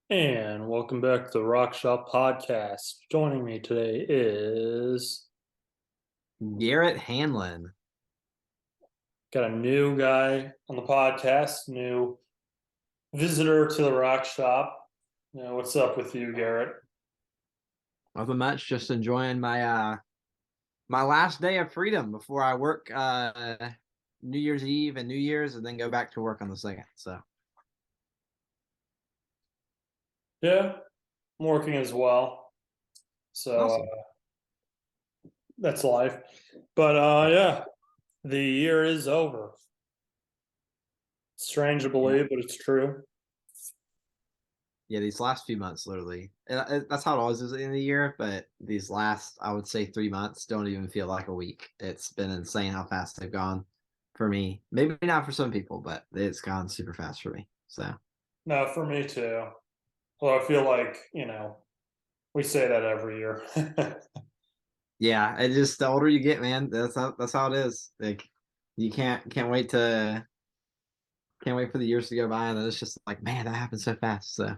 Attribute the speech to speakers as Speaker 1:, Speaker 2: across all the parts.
Speaker 1: And welcome back to the Rock Shop Podcast. Joining me today is
Speaker 2: Garrett Hanlon.
Speaker 1: got a new guy on the podcast, new visitor to the Rock Shop. What's up with you, Garrett?
Speaker 2: Nothing much, just enjoying my last day of freedom before I work New Year's Eve and New Year's and then go back to work on the second. So
Speaker 1: Yeah, I'm working as well. So
Speaker 2: awesome.
Speaker 1: that's life. But yeah, the year is over. Strange to
Speaker 2: Yeah.
Speaker 1: believe, but it's true.
Speaker 2: Yeah, these last few months literally. That's how it always is at the end of the year, but these last I would say 3 months don't even feel like a week. It's been insane how fast they've gone for me. Maybe not for some people, but it's gone super fast for me. So
Speaker 1: No, for me too. Well, I feel like, we say that every year.
Speaker 2: yeah, it just the older you get, man, that's how it is. Like you can't wait for the years to go by, and then it's just like, man, that happened so fast. So, hmm.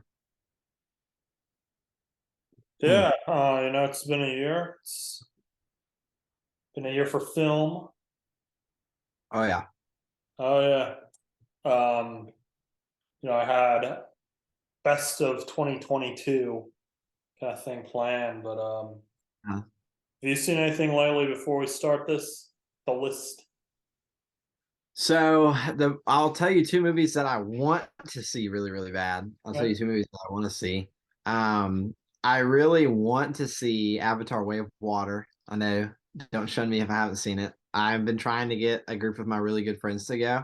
Speaker 1: Yeah, it's been a year. It's been a year for film.
Speaker 2: Oh yeah.
Speaker 1: Oh yeah. Um, I had best of 2022 kind of thing planned, but
Speaker 2: Uh,
Speaker 1: have you seen anything lately before we start this? The list.
Speaker 2: So I'll tell you two movies that I want to see really, really bad. I'll tell
Speaker 1: Yeah.
Speaker 2: you two movies that I want to see. Um, I really want to see Avatar: Way of Water. I know, don't shun me if I haven't seen it. I've been trying to get a group of my really good friends to go,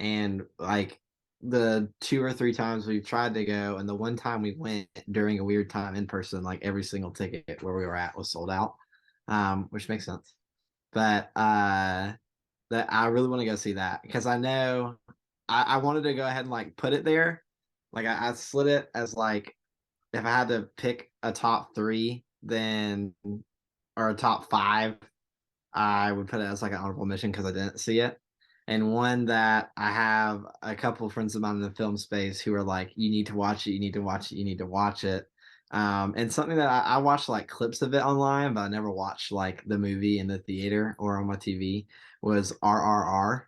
Speaker 2: and like the two or three times we've tried to go, and the one time we went during a weird time in person, like every single ticket where we were at was sold out, which makes sense. But that I really want to go see that because I know I wanted to go ahead and like put it there. Like I slid it as like if I had to pick a top three, then or a top five, I would put it as like an honorable mention because I didn't see it. And one that I have a couple of friends of mine in the film space who are like, you need to watch it, you need to watch it, you need to watch it. And something that I watched like clips of it online, but I never watched like the movie in the theater or on my TV was RRR.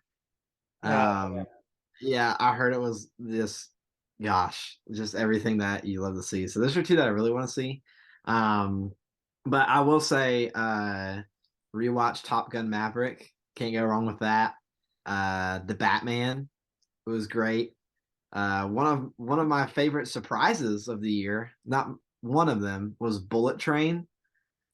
Speaker 1: Uh,
Speaker 2: Yeah, I heard it was this, gosh, just everything that you love to see. So those are two that I really want to see. Um, but I will say, rewatch Top Gun Maverick. Can't go wrong with that. The Batman was great. One of my favorite surprises of the year, not one of them, was Bullet Train.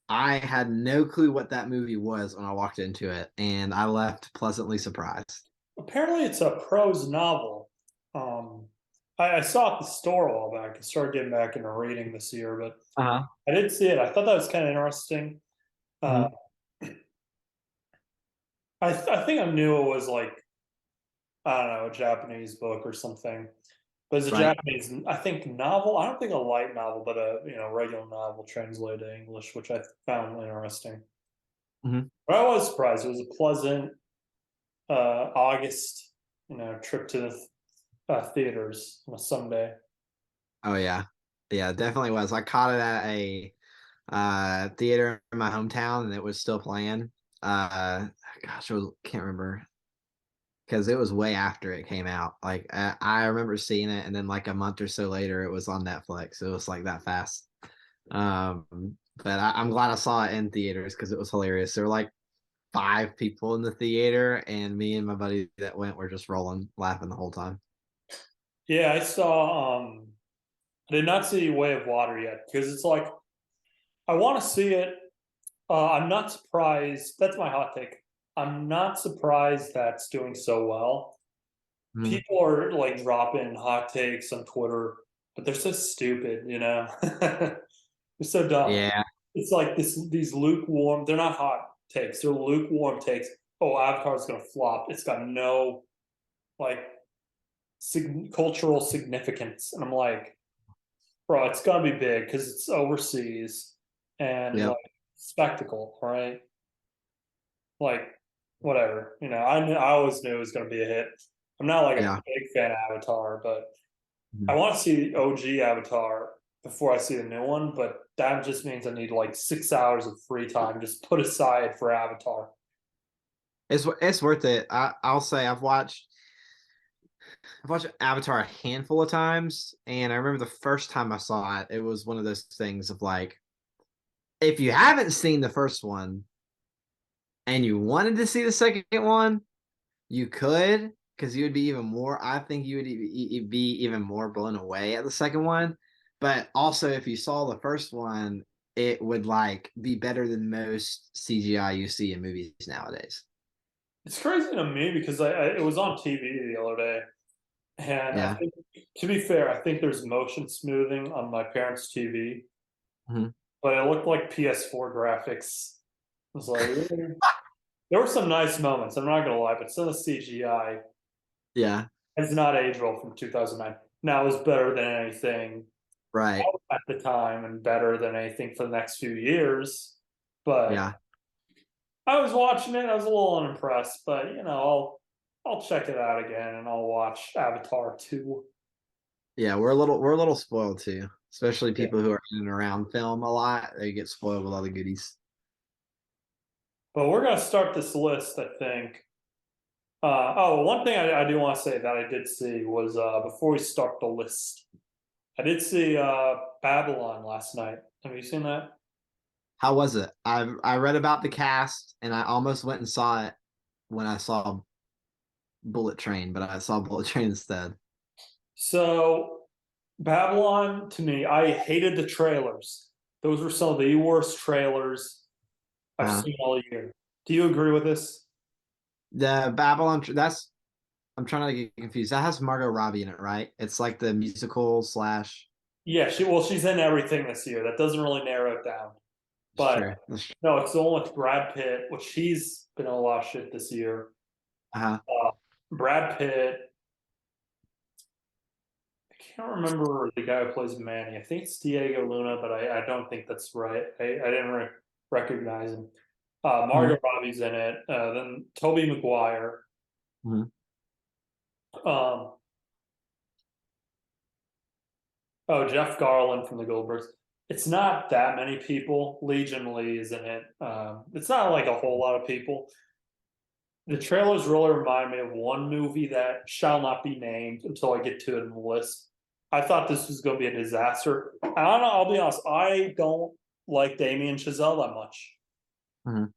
Speaker 2: I had no clue what that movie was when I walked into it, and I left pleasantly surprised.
Speaker 1: Apparently, it's a prose novel. I saw it at the store a while back. I started getting back into reading this year, but
Speaker 2: Uh-huh.
Speaker 1: I did see it. I thought that was kind of interesting. Uh,
Speaker 2: Mhm.
Speaker 1: I think I knew it was like I don't know, a Japanese book or something. But it's a
Speaker 2: Right.
Speaker 1: Japanese, I think, novel. I don't think a light novel, but a regular novel translated to English, which I found interesting.
Speaker 2: Mhm.
Speaker 1: But I was surprised. It was a pleasant August, trip to the theaters on a Sunday.
Speaker 2: Oh yeah. Yeah, it definitely was. I caught it at a theater in my hometown and it was still playing. Uh gosh, can't remember because it was way after it came out. Like I remember seeing it and then like a month or so later it was on Netflix. It was like that fast. But I'm glad I saw it in theaters because it was hilarious. There were like five people in the theater and me and my buddy that went were just rolling laughing the whole time.
Speaker 1: Yeah, I saw. I did not see Way of Water yet because it's like I want to see it. I'm not surprised. That's my hot take. I'm not surprised that's doing so well.
Speaker 2: Mhm.
Speaker 1: People are like dropping hot takes on Twitter, but they're so stupid, they're so dumb.
Speaker 2: Yeah.
Speaker 1: It's like these lukewarm, they're not hot takes, they're lukewarm takes. Oh, Avatar's gonna flop. It's got no like cultural significance. And I'm like, bro, it's gonna be big because it's overseas and
Speaker 2: Yep.
Speaker 1: like spectacle, right? Like whatever. I always knew it was gonna be a hit. I'm not like a
Speaker 2: Yeah.
Speaker 1: big fan of Avatar, but I want to see the OG Avatar before I see the new one, but that just means I need like 6 hours of free time just put aside for Avatar.
Speaker 2: It's worth it. I'll say I've watched Avatar a handful of times, and I remember the first time I saw it, it was one of those things of like, if you haven't seen the first one and you wanted to see the second one, you could, because you would be even more. I think you would be even more blown away at the second one. But also, if you saw the first one, it would like be better than most CGI you see in movies nowadays.
Speaker 1: It's crazy to me because it was on TV the other day, and I
Speaker 2: Yeah.
Speaker 1: think to be fair, I think there's motion smoothing on my parents' TV,
Speaker 2: Mhm.
Speaker 1: but it looked like PS4 graphics. It was like there were some nice moments. I'm not gonna lie, but some of the CGI
Speaker 2: Yeah.
Speaker 1: has not aged well from 2009. Now it was better than anything
Speaker 2: Right.
Speaker 1: at the time, and better than anything for the next few years. But
Speaker 2: Yeah.
Speaker 1: I was watching it. I was a little unimpressed, but I'll check it out again, and I'll watch Avatar 2.
Speaker 2: Yeah. We're a little spoiled too, especially
Speaker 1: Yeah.
Speaker 2: people who are in and around film a lot. They get spoiled with all the goodies.
Speaker 1: But we're gonna start this list, I think. One thing I do want to say that I did see was before we start the list, I did see Babylon last night. Have you seen that?
Speaker 2: How was it? I read about the cast and I almost went and saw it when I saw Bullet Train, but I saw Bullet Train instead.
Speaker 1: So Babylon, to me, I hated the trailers. Those were some of the worst trailers I've
Speaker 2: Uh,
Speaker 1: seen all year. Do you agree with this?
Speaker 2: the Babylon, that's I'm trying to get confused. That has Margot Robbie in it, right? It's like the musical slash.
Speaker 1: Yeah, she's in everything this year. That doesn't really narrow it down.
Speaker 2: It's
Speaker 1: But
Speaker 2: true. That's true.
Speaker 1: no, it's the one with Brad Pitt, which he's been in a lot of shit this year.
Speaker 2: Uh-huh.
Speaker 1: Uh, Brad Pitt, I can't remember the guy who plays Manny. I think it's Diego Luna, but I don't think that's right. I didn't recognize him.
Speaker 2: Mhm.
Speaker 1: Margot Robbie's in it. Then Toby Maguire.
Speaker 2: Mhm.
Speaker 1: Um, oh, Jeff Garland from the Goldbergs. It's not that many people. Legion Lee is in it. It's not like a whole lot of people. The trailers really remind me of one movie that shall not be named until I get to it in the list. I thought this was going to be a disaster. I don't know. I'll be honest. I don't like Damien Chazelle that much.
Speaker 2: Mhm.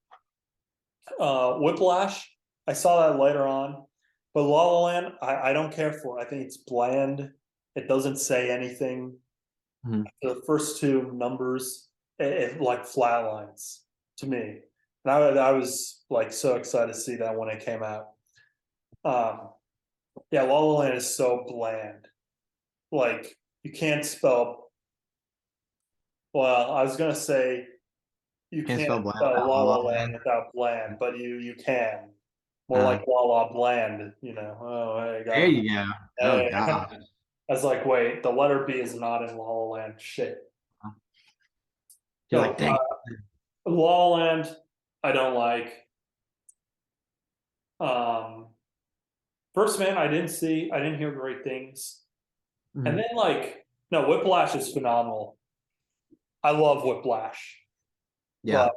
Speaker 1: Whiplash. I saw that later on, but La La Land. I don't care for. I think it's bland. It doesn't say anything.
Speaker 2: Mhm.
Speaker 1: The first two numbers, it like flatlines to me. And I was like so excited to see that when it came out. Um, yeah, La La Land is so bland. Like you can't spell. Well, I was gonna say you
Speaker 2: Can't
Speaker 1: can't
Speaker 2: spell bland
Speaker 1: spell
Speaker 2: without
Speaker 1: La
Speaker 2: La
Speaker 1: La
Speaker 2: La
Speaker 1: Land
Speaker 2: Land.
Speaker 1: without bland, but you can. More
Speaker 2: Uh,
Speaker 1: like La La Bland, Oh, hey, got
Speaker 2: there
Speaker 1: him.
Speaker 2: you go. Oh
Speaker 1: Hey.
Speaker 2: God.
Speaker 1: I was like, wait, the letter B is not in La La Land. Shit.
Speaker 2: You're like,
Speaker 1: No,
Speaker 2: dang.
Speaker 1: La La Land, I don't like. Um, First Man, I didn't see. I didn't hear great things. And
Speaker 2: Mhm.
Speaker 1: then no, Whiplash is phenomenal. I love Whiplash,
Speaker 2: Yeah.
Speaker 1: but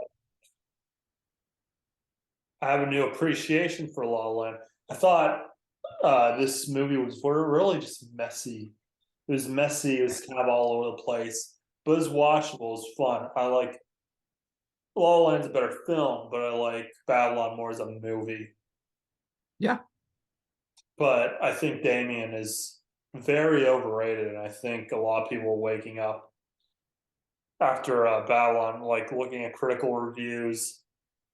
Speaker 1: I have a new appreciation for La La Land. I thought this movie was really just messy. It was messy. It was kind of all over the place, but it was watchable. It was fun. I like La La Land's a better film, but I like Babylon more as a movie.
Speaker 2: Yeah.
Speaker 1: But I think Damien is very overrated, and I think a lot of people are waking up after Babylon, like looking at critical reviews.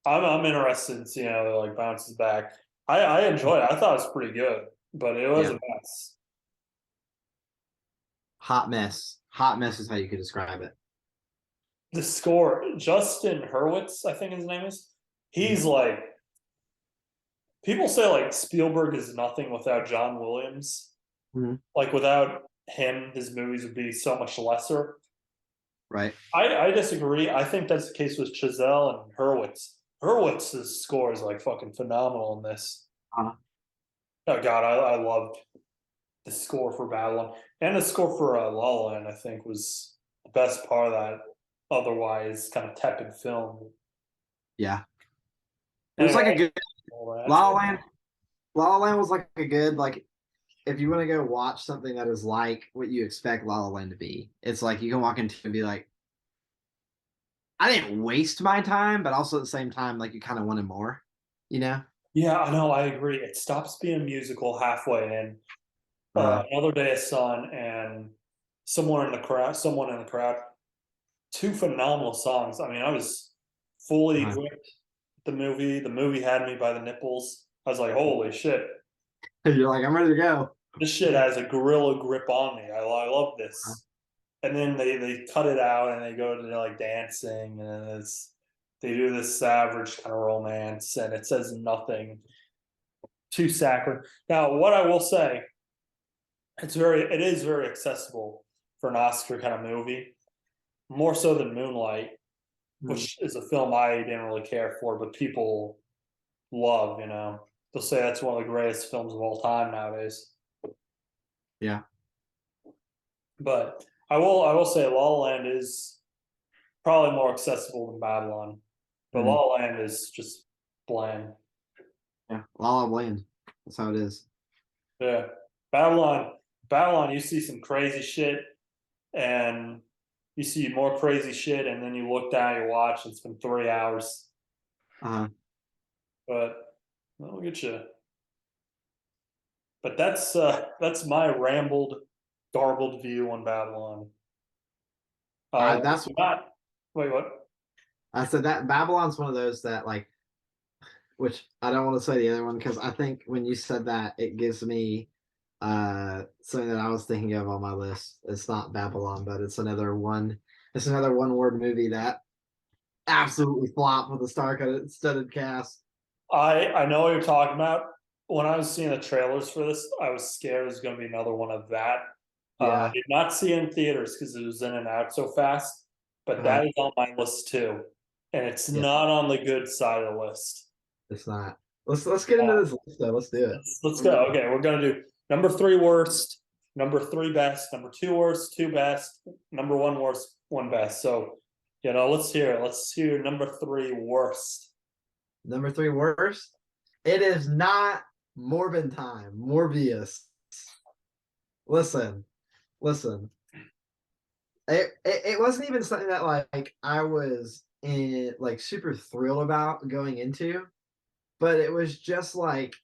Speaker 1: I'm interested in seeing how it like bounces back. I enjoyed it. I thought it was pretty good, but it was
Speaker 2: Yeah.
Speaker 1: a mess.
Speaker 2: Hot mess. Hot mess is how you could describe it.
Speaker 1: The score, Justin Hurwitz, I think his name is.
Speaker 2: Mhm.
Speaker 1: He's like people say like Spielberg is nothing without John Williams.
Speaker 2: Mhm.
Speaker 1: Like without him, his movies would be so much lesser.
Speaker 2: Right.
Speaker 1: I disagree. I think that's the case with Chazelle and Hurwitz. Hurwitz's score is like fucking phenomenal in this.
Speaker 2: Uh,
Speaker 1: Oh god, I loved the score for Babylon and the score for La La Land, I think, was the best part of that otherwise kind of tepid film.
Speaker 2: Yeah. It was
Speaker 1: Anyway,
Speaker 2: like a good
Speaker 1: all that.
Speaker 2: La La Land. La La Land was like a good like if you want to go watch something that is like what you expect La La Land to be. It's like you can walk into and be like, I didn't waste my time, but also at the same time, like you kind of wanted more, you know?
Speaker 1: Yeah, I know, I agree. It stops being a musical halfway in.
Speaker 2: Uh,
Speaker 1: Another Day of Sun and someone in the crowd, two phenomenal songs. I mean, I was fully
Speaker 2: uh,
Speaker 1: gripped the movie. The movie had me by the nipples. I was like, holy shit,
Speaker 2: you're like, I'm ready to go.
Speaker 1: this shit has a gorilla grip on me. I love
Speaker 2: Uh,
Speaker 1: this. And then they cut it out and they go to like dancing and they do this savage kind of romance and it says nothing too saccharine. Now, what I will say, it is very accessible for an Oscar kind of movie, more so than Moonlight,
Speaker 2: mm,
Speaker 1: which is a film I didn't really care for, but people love. They'll say that's one of the greatest films of all time nowadays.
Speaker 2: yeah.
Speaker 1: But I will say La La Land is probably more accessible than Babylon, but La
Speaker 2: Mm,
Speaker 1: La Land is just bland.
Speaker 2: yeah. La La Land. That's how it is.
Speaker 1: Yeah, Babylon, you see some crazy shit, and you see more crazy shit, and then you look down your watch. It's been 3 hours,
Speaker 2: Uh,
Speaker 1: but I'll get you. But that's my rambled, garbled view on Babylon.
Speaker 2: that's
Speaker 1: Not wait, what?
Speaker 2: I said that Babylon's one of those that like, which I don't want to say the other one because I think when you said that, it gives me something that I was thinking of on my list. It's not Babylon, but it's another one. It's another one word movie that absolutely flopped with a studded cast.
Speaker 1: I know what you're talking about. When I was seeing the trailers for this, I was scared it was going to be another one of that. I
Speaker 2: Yeah.
Speaker 1: did not see it in theaters because it was in and out so fast, but
Speaker 2: Uh,
Speaker 1: that is on my list too, and it's
Speaker 2: yeah.
Speaker 1: not on the good side of the list.
Speaker 2: It's not. Let's get into
Speaker 1: Uh,
Speaker 2: this list though. Let's do it.
Speaker 1: let's go. Okay, we're gonna do number three worst, number three best, number two worst, two best, number one worst, one best. So, let's hear it. Let's hear number three worst.
Speaker 2: Number three worst. It is not Morbin time. Morbius. Listen, listen. It wasn't even something that like I was in like super thrilled about going into, but it was just like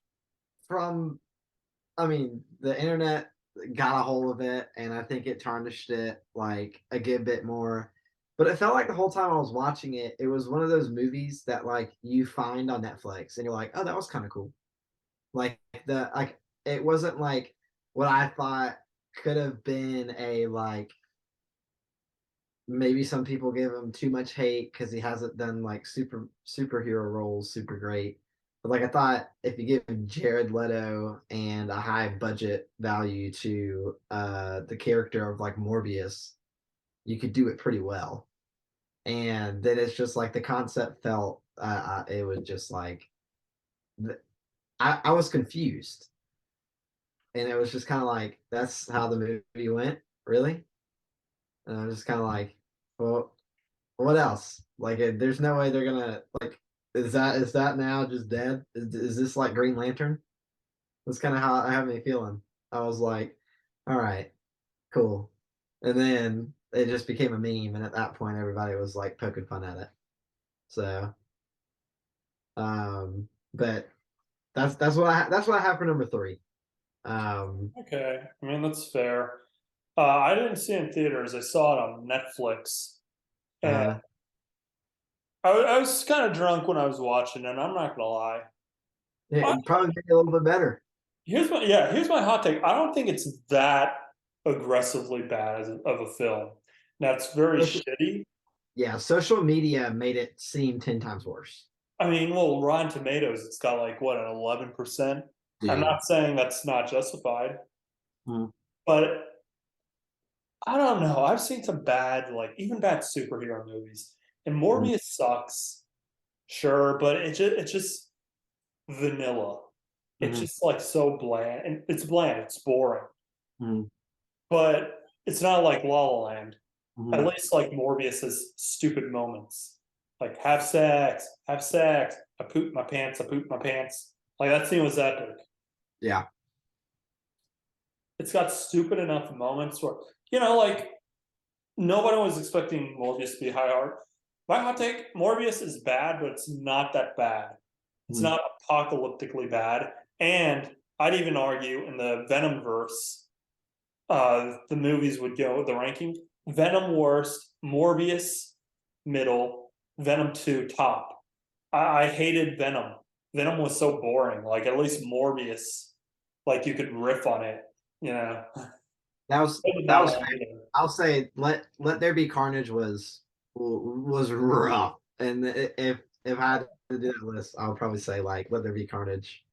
Speaker 2: from I mean, the internet got a hold of it and I think it tarnished it like a good bit more. But it felt like the whole time I was watching it, it was one of those movies that like you find on Netflix and you're like, oh, that was kind of cool. Like it wasn't like what I thought could have been a like maybe some people give him too much hate because he hasn't done like superhero roles super great. But like I thought if you give Jared Leto and a high budget value to the character of like Morbius, you could do it pretty well. And then it's just like the concept felt it was just like I was confused. And it was just kind of like that's how the movie went, really? And I was just kind of like, well, what else? Like, there's no way they're gonna like. Is that now just dead? Is this like Green Lantern? That's kind of how I have me feeling. I was like, all right, cool, and then it just became a meme, and at that point, everybody was like poking fun at it. So, but that's what I have for number three. Um,
Speaker 1: Okay, I mean that's fair. I didn't see it in theaters. I saw it on Netflix, and
Speaker 2: uh,
Speaker 1: I was kind of drunk when I was watching, and I'm not gonna lie. I,
Speaker 2: it probably made it a little bit better.
Speaker 1: here's my hot take. I don't think it's that aggressively bad of a film. Now it's very shitty.
Speaker 2: Yeah, social media made it seem 10 times worse.
Speaker 1: I mean, well, Rotten Tomatoes, it's got like what, an 11%. I'm
Speaker 2: Dude.
Speaker 1: not saying that's not justified,
Speaker 2: Hmm.
Speaker 1: but I don't know. I've seen some bad, like even bad superhero movies, and Morbius sucks, sure, but it's just vanilla. It's
Speaker 2: Hmm.
Speaker 1: just like so bland, and it's bland. It's boring.
Speaker 2: Mhm,
Speaker 1: but it's not like La La Land. At
Speaker 2: mhm.
Speaker 1: least like Morbius has stupid moments, like have sex. I pooped my pants. I pooped my pants. Like that scene was epic.
Speaker 2: Yeah.
Speaker 1: It's got stupid enough moments where like nobody was expecting Morbius to be high art. My hot take: Morbius is bad, but it's not that bad. It's
Speaker 2: Mhm.
Speaker 1: not apocalyptically bad. And I'd even argue in the Venom verse, the movies would go the ranking: Venom worst, Morbius middle, Venom 2 top. I hated Venom. Venom was so boring. Like at least Morbius, like you could riff on it. You know,
Speaker 2: That was
Speaker 1: I did
Speaker 2: that
Speaker 1: not
Speaker 2: was
Speaker 1: like
Speaker 2: fair.
Speaker 1: either.
Speaker 2: I'll say Let There Be Carnage was rough. And if I had to do that list, I would probably say like Let There Be Carnage.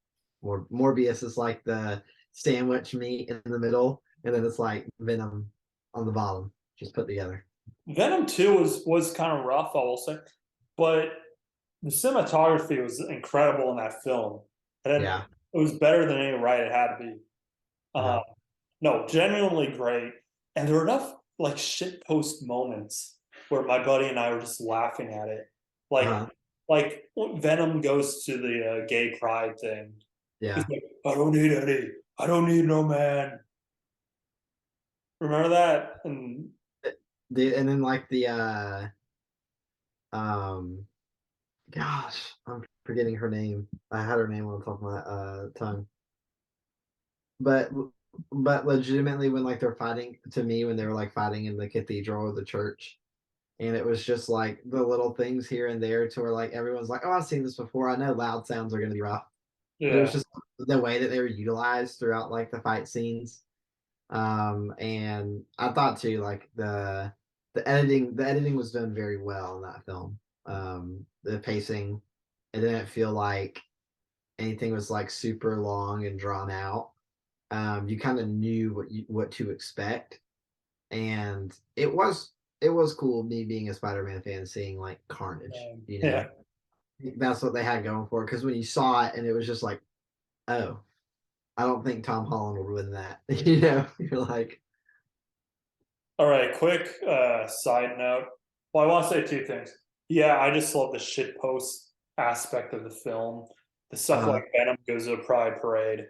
Speaker 2: Morbius is like the sandwich meat in the middle, and then it's like Venom on the bottom, just put together.
Speaker 1: Venom 2 was kind of rough, I will say, but the cinematography was incredible in that film. And
Speaker 2: Yeah.
Speaker 1: it was better than any right it had to be.
Speaker 2: Uh-huh.
Speaker 1: Uh, no, genuinely great. And there were enough like shit post moments where my buddy and I were just laughing at it. Like
Speaker 2: Uh-huh.
Speaker 1: like when Venom goes to the gay pride thing. He's
Speaker 2: Yeah.
Speaker 1: like, I don't need any. I don't need no man. Remember that? And
Speaker 2: And then like um gosh, I'm forgetting her name. I had her name on the top of my tongue. But legitimately when like they're fighting to me when they were like fighting in the cathedral or the church, and it was just like the little things here and there to where like everyone's like, oh, I've seen this before. I know loud sounds are gonna be rough. But it was
Speaker 1: yeah,
Speaker 2: just the way that they were utilized throughout like the fight scenes. And I thought too, like the editing was done very well in that film. The pacing, it didn't feel like anything was like super long and drawn out. You kind of knew what to expect, and it was cool me being a Spider-Man fan seeing like Carnage.
Speaker 1: yeah.
Speaker 2: That's what they had going for. Because when you saw it, and it was just like, oh, I don't think Tom Holland would win that. You're like,
Speaker 1: All right, quick side note. Well, I want to say two things. Yeah, I just love the shitpost aspect of the film. The stuff
Speaker 2: uh,
Speaker 1: like Venom goes to a pride parade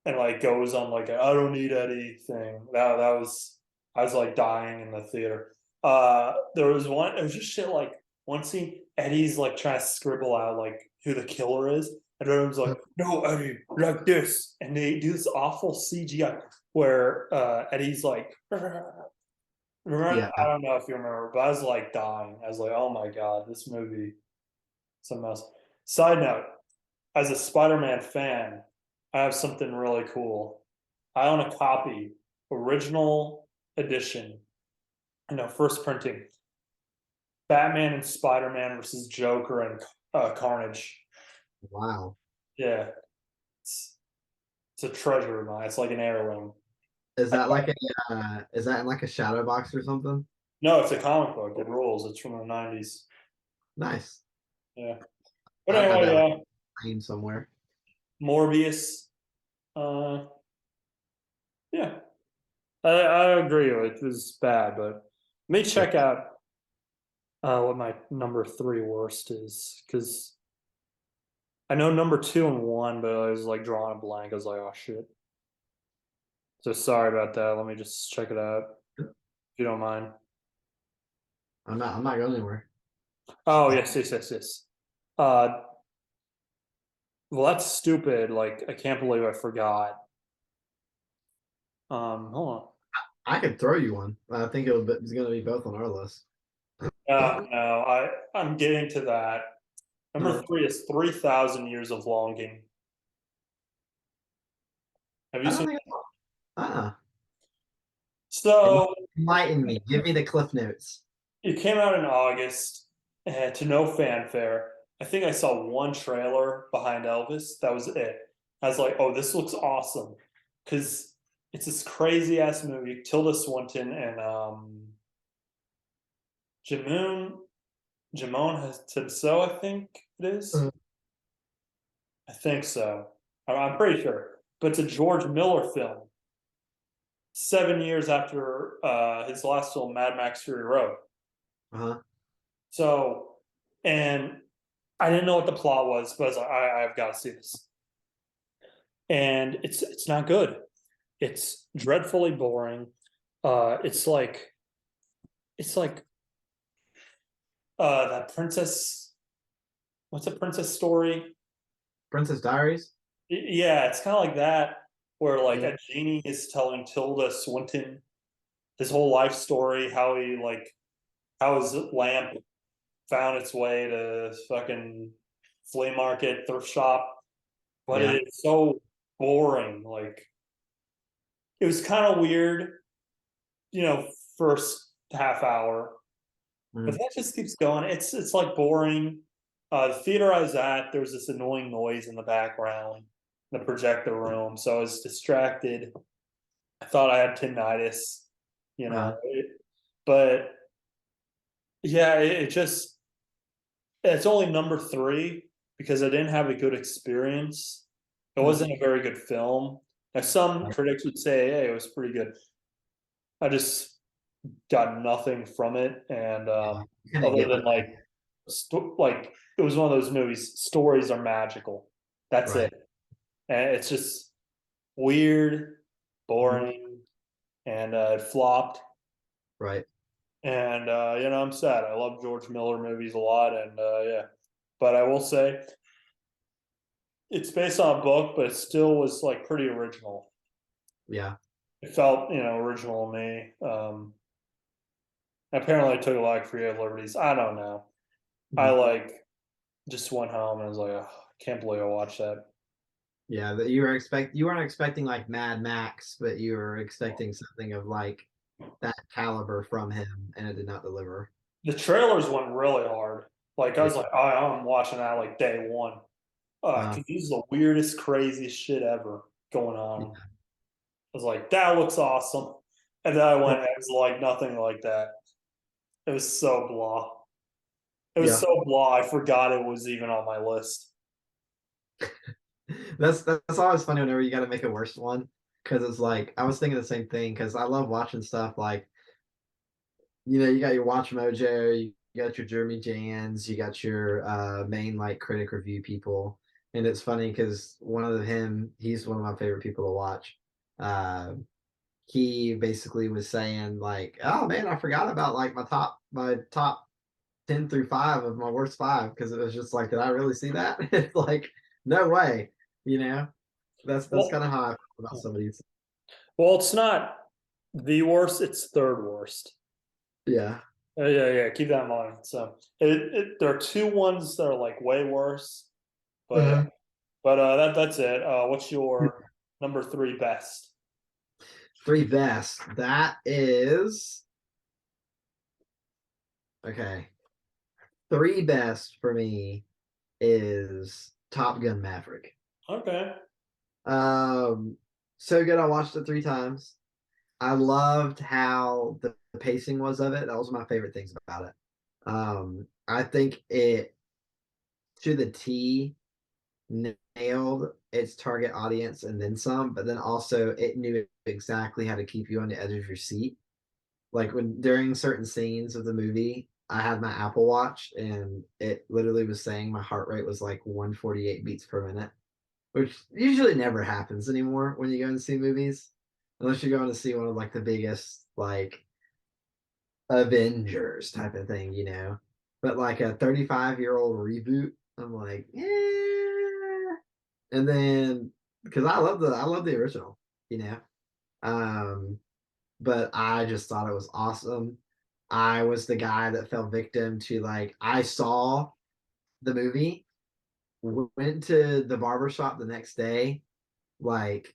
Speaker 1: and like goes on like I don't need Eddie thing. That was I was like dying in the theater. There was one. It was just shit like one scene. Eddie's like trying to scribble out like who the killer is, and everyone's like, "No, Eddie, like this," and they do this awful CGI where Eddie's like. Remember, I
Speaker 2: yeah.
Speaker 1: don't know if you remember, but I was like dying. I was like, "Oh my god, this movie, something else." Side note: as a Spider-Man fan, I have something really cool. I own a copy, original edition, first printing, Batman and Spider-Man versus Joker and Carnage.
Speaker 2: Wow.
Speaker 1: Yeah, it's, it's a treasure of mine. It's like an heirloom.
Speaker 2: Is
Speaker 1: I,
Speaker 2: that like a is that in like a shadow box or something?
Speaker 1: no, it's a comic book. It rules. It's from the '90s.
Speaker 2: Nice.
Speaker 1: Yeah, but
Speaker 2: I
Speaker 1: anyway,
Speaker 2: bet like
Speaker 1: yeah,
Speaker 2: name somewhere.
Speaker 1: Morbius. Uh, yeah, I agree. It was bad, but let me
Speaker 2: Yeah.
Speaker 1: check out what my number three worst is because I know number two and one, but I was like drawing a blank. I was like, oh shit. So sorry about that. Let me just check it out if you don't mind.
Speaker 2: I'm not going anywhere.
Speaker 1: Oh yes, yes, yes, yes. Uh, well, that's stupid. Like I can't believe I forgot. Hold on.
Speaker 2: I could throw you one. I think it's gonna be both on our list.
Speaker 1: No, I'm getting to that. Number three is 3,000 Years of Longing. Have you
Speaker 2: I don't
Speaker 1: seen?
Speaker 2: think enlighten
Speaker 1: So
Speaker 2: enlighten me. Give me the cliff notes.
Speaker 1: it came out in August to no fanfare. I think I saw one trailer behind Elvis. That was it. I was like, oh, this looks awesome. Because it's this crazy ass movie. Tilda Swinton and Jamon Jamon Timpso, I think it is.
Speaker 2: Uh,
Speaker 1: I think so. I'm pretty sure. But it's a George Miller film. 7 years after his last film, Mad Max Fury Road.
Speaker 2: Uh-huh.
Speaker 1: So, and I didn't know what the plot was, but I was like, I've got to see this. And it's not good. It's dreadfully boring. It's like that princess. What's a princess story?
Speaker 2: Princess Diaries.
Speaker 1: Yeah, it's kind of like that, where like
Speaker 2: Yeah.
Speaker 1: a genie is telling Tilda Swinton his whole life story, how his lamp found its way to fucking flea market, thrift shop, but
Speaker 2: Yeah.
Speaker 1: it's so boring. Like it was kind of weird, first half hour, but
Speaker 2: Mhm.
Speaker 1: that just keeps going. It's like boring. The theater I was at, there was this annoying noise in the background, in the projector room, so I was distracted. I thought I had tinnitus, you
Speaker 2: Uh-huh.
Speaker 1: know, but yeah, it just it's only number three because I didn't have a good experience. It
Speaker 2: Mhm.
Speaker 1: wasn't a very good film. Now, some
Speaker 2: Right.
Speaker 1: critics would say, "Hey, it was pretty good." I just got nothing from it, and
Speaker 2: Yeah. You couldn't
Speaker 1: other
Speaker 2: get
Speaker 1: than
Speaker 2: behind.
Speaker 1: like it was one of those movies. Stories are magical. That's
Speaker 2: Right.
Speaker 1: it, and it's just weird,
Speaker 2: Mhm.
Speaker 1: boring, and it flopped.
Speaker 2: Right.
Speaker 1: And I'm sad. I love George Miller movies a lot, and yeah. But I will say it's based on a book, but it still was like pretty original.
Speaker 2: Yeah.
Speaker 1: It felt, original to me. Apparently, I took a lot of creative liberties. I don't know. I
Speaker 2: Mhm.
Speaker 1: like just went home and was like, oh, I can't believe I watched that.
Speaker 2: Yeah, that you weren't expecting like Mad Max, but you were expecting something of like that caliber from him, and it did not deliver.
Speaker 1: The trailers went really hard. Like I
Speaker 2: Yeah.
Speaker 1: was like, oh, I'm watching that like day one.
Speaker 2: Uh,
Speaker 1: Because this is the weirdest, craziest shit ever going
Speaker 2: yeah.
Speaker 1: on. I was like, that looks awesome. And then I went, it was like nothing like that. It was so blah. It was
Speaker 2: Yeah.
Speaker 1: so blah. I forgot it was even on my list.
Speaker 2: That's always funny whenever you got to make a worse one because it's like I was thinking the same thing because I love watching stuff like you got your Watch Mojo, you got your Jeremy Jans, you got your main like critic review people, and it's funny because he's one of my favorite people to watch. Uh, he basically was saying like, "Oh man, I forgot about like my top 10 through 5 of my worst five because it was just like, did I really see that? It's like, no way, you know. That's kind
Speaker 1: Well,
Speaker 2: of how I feel about some of these.
Speaker 1: it's not the worst. It's third worst.
Speaker 2: Yeah.
Speaker 1: Yeah. Keep that in mind. So there are two ones that are like way worse, but
Speaker 2: Uh-huh.
Speaker 1: that's it. What's your number three best?
Speaker 2: Three best. That is okay. Three best for me is Top Gun Maverick.
Speaker 1: Okay.
Speaker 2: Um, so good. I watched it 3 times. I loved how the pacing was of it. That was one of my favorite things about it. I think it to the T nailed its target audience and then some, but then also it knew exactly how to keep you on the edge of your seat. Like when during certain scenes of the movie, I had my Apple Watch and it literally was saying my heart rate was like 148 beats per minute, which usually never happens anymore when you go and see movies, unless you're going to see one of like the biggest like Avengers type of thing. But like a 35-year-old reboot, I'm like, yeah. And then because I love the original. Um, but I just thought it was awesome. I was the guy that fell victim to like I saw the movie, went to the barber shop the next day, like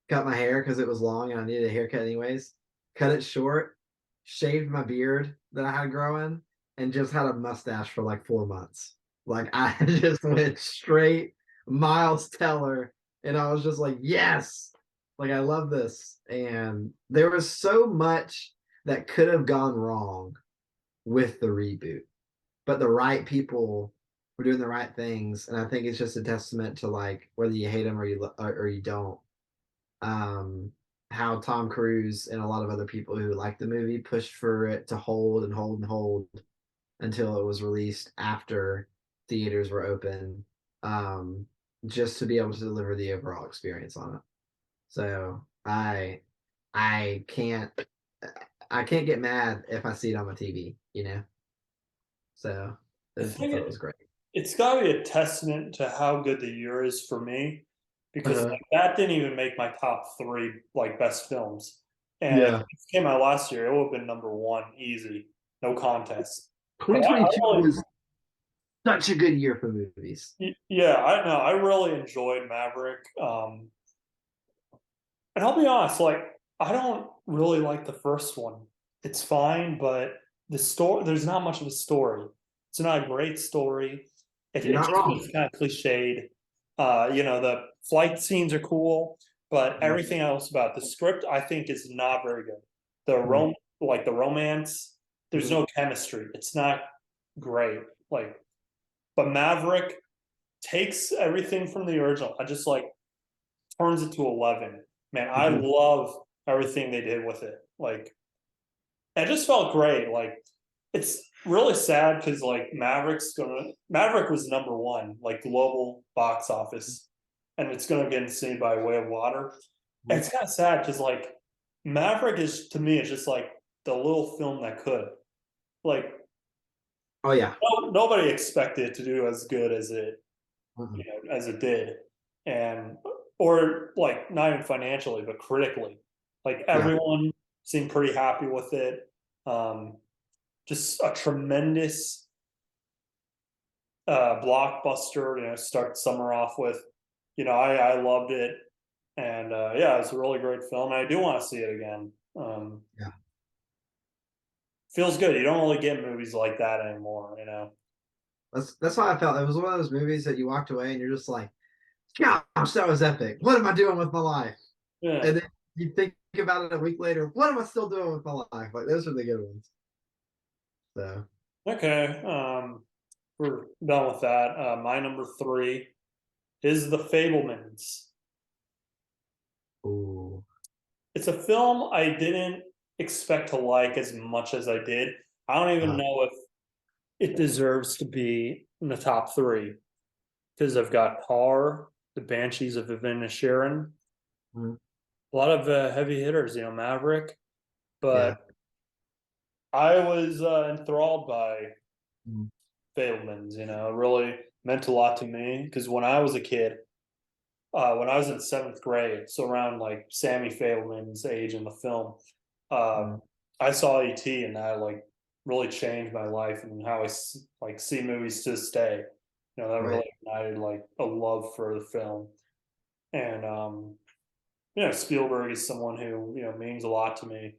Speaker 2: cut my hair because it was long and I needed a haircut anyways. Cut it short, shaved my beard that I had growing, and just had a mustache for like 4 months. Like I just went straight Miles Teller, and I was just like, yes, like I love this. And there was so much that could have gone wrong with the reboot, but the right people were doing the right things, and I think it's just a testament to like whether you hate them or you don't. Um, how Tom Cruise and a lot of other people who liked the movie pushed for it to hold and hold and hold until it was released after theaters were open, um, just to be able to deliver the overall experience on it. So I can't I can't get mad if I see it on my TV, you know. So
Speaker 1: I
Speaker 2: I
Speaker 1: think
Speaker 2: thought it was great.
Speaker 1: it's got to be a testament to how good the year is for me, because
Speaker 2: Uh-huh.
Speaker 1: like that didn't even make my top three like best films. And if
Speaker 2: Yeah,
Speaker 1: it came out last year, it would have been number one, easy, no contest. But I
Speaker 2: 2022
Speaker 1: really,
Speaker 2: was such a good year for movies.
Speaker 1: yeah, I know, I really enjoyed Maverick. And I'll be honest, like I don't really like the first one. It's fine, but the story there's not much of a story. It's not a great story.
Speaker 2: You're
Speaker 1: It
Speaker 2: not
Speaker 1: just
Speaker 2: wrong.
Speaker 1: gets kind of cliched. The flight scenes are cool, but
Speaker 2: Mhm.
Speaker 1: everything else about the script I think is not very good. The
Speaker 2: Mhm.
Speaker 1: the romance, there's
Speaker 2: Mhm.
Speaker 1: no chemistry. It's not great. Like, but Maverick takes everything from the original. I just like turns it to 11. Man, I
Speaker 2: Mhm.
Speaker 1: love everything they did with it. Like, it just felt great. Like, it's really sad because like Maverick was number one, like global box office, and it's gonna get seen by Way of Water. And
Speaker 2: Mhm.
Speaker 1: it's kind of sad because like Maverick is to me it's just like the little film that could. Like,
Speaker 2: Oh yeah.
Speaker 1: nobody expected it to do as good as it
Speaker 2: Mhm.
Speaker 1: as it did, and or like not even financially but critically, like
Speaker 2: Yeah.
Speaker 1: everyone seemed pretty happy with it. um just a tremendous blockbuster, start summer off with. I loved it, and yeah, it's a really great film and I do want to see it again.
Speaker 2: Yeah.
Speaker 1: Feels good. You don't really get movies like that anymore.
Speaker 2: That's how I felt. It was one of those movies that you walked away and you're just like, gosh, that was epic. What am I doing with my life?
Speaker 1: Yeah.
Speaker 2: And then you think about it a week later, what am I still doing with my life? Like those are the good ones. So
Speaker 1: Okay. We're done with that. My number three is The Fablemans.
Speaker 2: ooh.
Speaker 1: It's a film I didn't expect to like as much as I did. I don't even
Speaker 2: Uh,
Speaker 1: know if it deserves to be in the top three because I've got Tar, The Banshees of Inisherin,
Speaker 2: mhm.
Speaker 1: a lot of heavy hitters, Maverick.
Speaker 2: Yeah.
Speaker 1: But I was enthralled by
Speaker 2: Mhm.
Speaker 1: Fablemans. It really meant a lot to me because when I was a kid, when I was in seventh grade, so around like Sammy Fableman's age in the film, uh,
Speaker 2: Mhm.
Speaker 1: I saw ET, and that like really changed my life and how like see movies to this day. That
Speaker 2: Right.
Speaker 1: really ignited like a love for the film, and Spielberg is someone who means a lot to me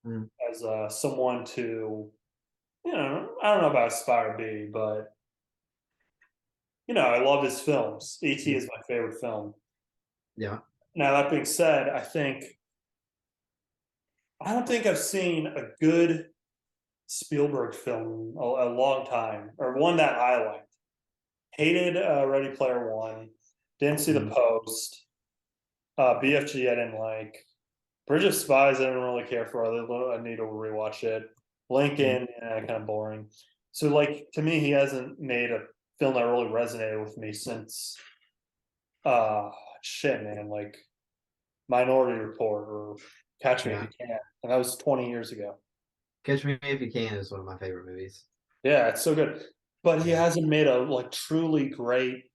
Speaker 2: Mhm.
Speaker 1: as someone to I don't know about aspire to be, but I love his films. ET
Speaker 2: Mhm.
Speaker 1: is my favorite film.
Speaker 2: Yeah.
Speaker 1: Now that being said, I don't think I've seen a good Spielberg film a long time, or one that I liked. Hated Ready Player One. Didn't see The
Speaker 2: Mhm.
Speaker 1: Post. BFG I didn't like. Bridge of Spies I didn't really care for. I need to rewatch it.
Speaker 2: Mhm.
Speaker 1: Lincoln, kind of boring. So like to me, he hasn't made a film that really resonated with me since uh shit, man, like Minority Report or Catch Me If
Speaker 2: Yeah.
Speaker 1: You Can, and that was 20 years ago.
Speaker 2: Catch Me If You Can is one of my favorite movies.
Speaker 1: Yeah, it's so good. But he
Speaker 2: Yeah.
Speaker 1: hasn't made a like truly great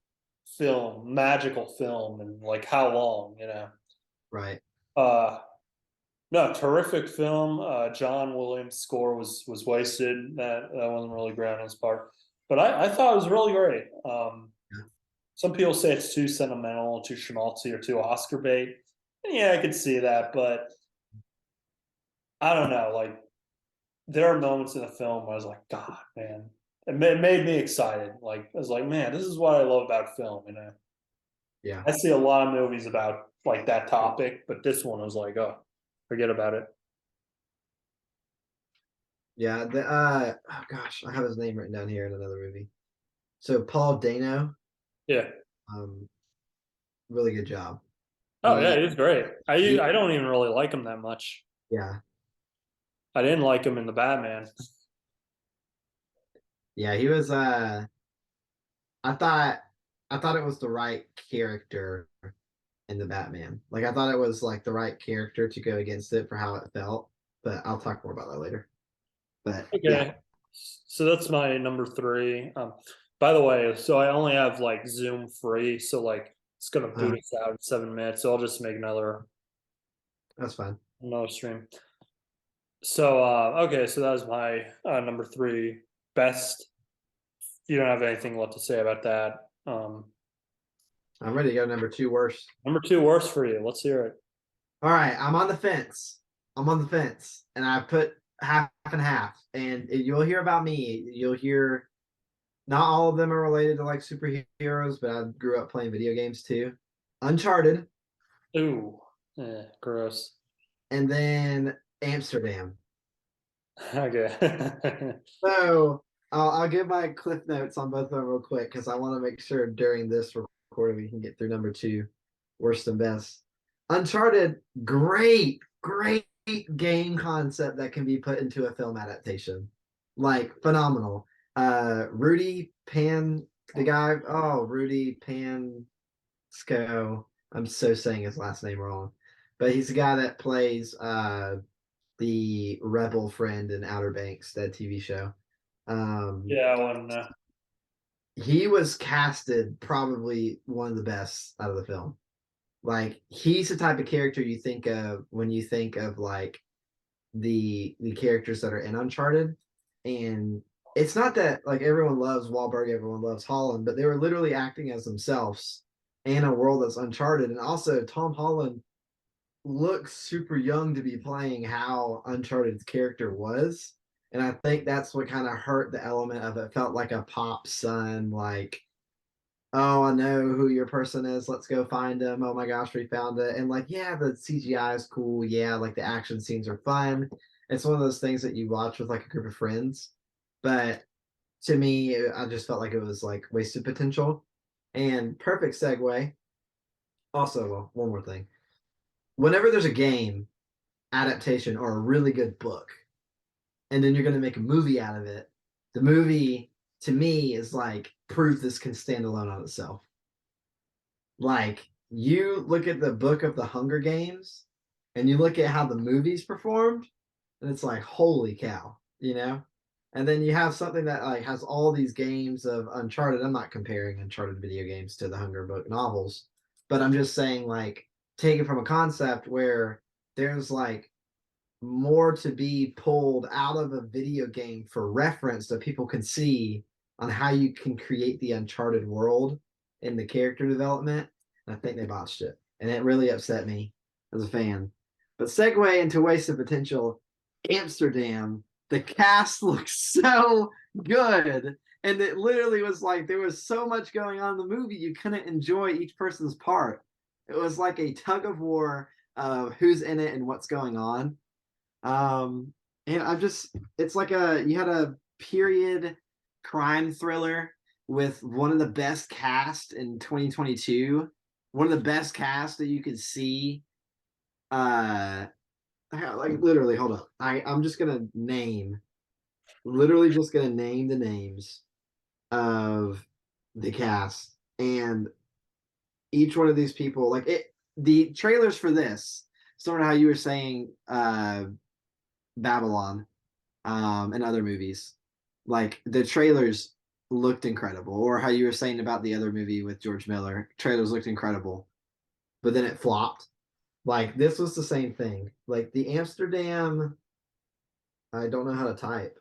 Speaker 1: film, magical film, and like how long?
Speaker 2: Right.
Speaker 1: Uh no, terrific film. John Williams' score was wasted. That wasn't really great on his part. But I thought it was really great.
Speaker 2: Yeah.
Speaker 1: Some people say it's too sentimental, too schmaltzy, or too Oscar bait. Yeah, I could see that, but I don't know. Like there are moments in the film where I was like, God, man, it made me excited. Like I was like, man, this is what I love about film.
Speaker 2: Yeah.
Speaker 1: I see a lot of movies about like that topic, but this one was like, oh, forget about it.
Speaker 2: Yeah. Oh gosh, I have his name written down here in another movie. So Paul Dano,
Speaker 1: Yeah,
Speaker 2: um, really good job.
Speaker 1: Oh yeah,
Speaker 2: And
Speaker 1: he's great.
Speaker 2: he,
Speaker 1: I don't even really like him that much.
Speaker 2: yeah,
Speaker 1: I didn't like him in the Batman.
Speaker 2: yeah, he was. I thought, I thought it was the right character in the Batman. Like I thought it was like the right character to go against it for how it felt. But I'll talk more about that later. But yeah,
Speaker 1: Okay, so that's my number three. By the way, so I only have like Zoom free, so like it's gonna
Speaker 2: uh,
Speaker 1: boot us out in 7 minutes. So I'll just make
Speaker 2: that's fine.
Speaker 1: another stream. So okay, so that was my number three best. You don't have anything left to say about that.
Speaker 2: I'm ready to go number two worst.
Speaker 1: Number two worst for you. Let's hear it.
Speaker 2: All right, I'm on the fence. I'm on the fence, and I put half and half. And you'll hear about me. You'll hear not all of them are related to like superheroes, but I grew up playing video games too. Uncharted,
Speaker 1: Ooh, gross.
Speaker 2: and then Amsterdam.
Speaker 1: Okay.
Speaker 2: So I'll give my cliff notes on both of them real quick because I want to make sure during this recording we can get through number two, worst and best. Uncharted, great game concept that can be put into a film adaptation. Like phenomenal. Rudy Pan, the guy, oh, Rudy Pansco. I'm so saying his last name wrong. But he's the guy that plays the rebel friend in Outer Banks, that TV show. Um,
Speaker 1: Yeah, when
Speaker 2: he was casted probably one of the best out of the film. Like he's the type of character you think of when you think of like the characters that are in Uncharted. And it's not that like everyone loves Wahlberg, everyone loves Holland, but they were literally acting as themselves in a world that's uncharted. And also Tom Holland looks super young to be playing how Uncharted's character was. And I think that's what kind of hurt the element of it. Felt like a pop son, like, oh, I know who your person is. Let's go find him. Oh my gosh, we found it. And like, yeah, the CGI is cool. Yeah, like the action scenes are fun. It's one of those things that you watch with like a group of friends. But to me, I just felt like it was like wasted potential. And perfect segue. Also, well, one more thing. Whenever there's a game adaptation or a really good book, and then you're going to make a movie out of it, the movie to me is like proof this can stand alone on itself. Like you look at the book of the Hunger Games and you look at how the movies performed, and it's like, holy cow, you know? And then you have something that like has all these games of Uncharted. I'm not comparing Uncharted video games to the Hunger Book novels, but I'm just saying like take it from a concept where there's like more to be pulled out of a video game for reference that people can see on how you can create the Uncharted world in the character development. And I think they botched it. And it really upset me as a fan. But segue into wasted potential, Amsterdam, the cast looks so good. And it literally was like there was so much going on in the movie, you couldn't enjoy each person's part. It was like a tug of war of who's in it and what's going on. Um, and I'm just, it's like you had a period crime thriller with one of the best cast in 2022, one of the best cast that you could see. Uh, like literally, hold up. I'm just gonna literally just gonna name the names of the cast and each one of these people. Like it, the trailers for this, sort of how you were saying, Babylon, and other movies. Like the trailers looked incredible, or how you were saying about the other movie with George Miller, trailers looked incredible, but then it flopped. Like this was the same thing. Like the Amsterdam, I don't know how to type.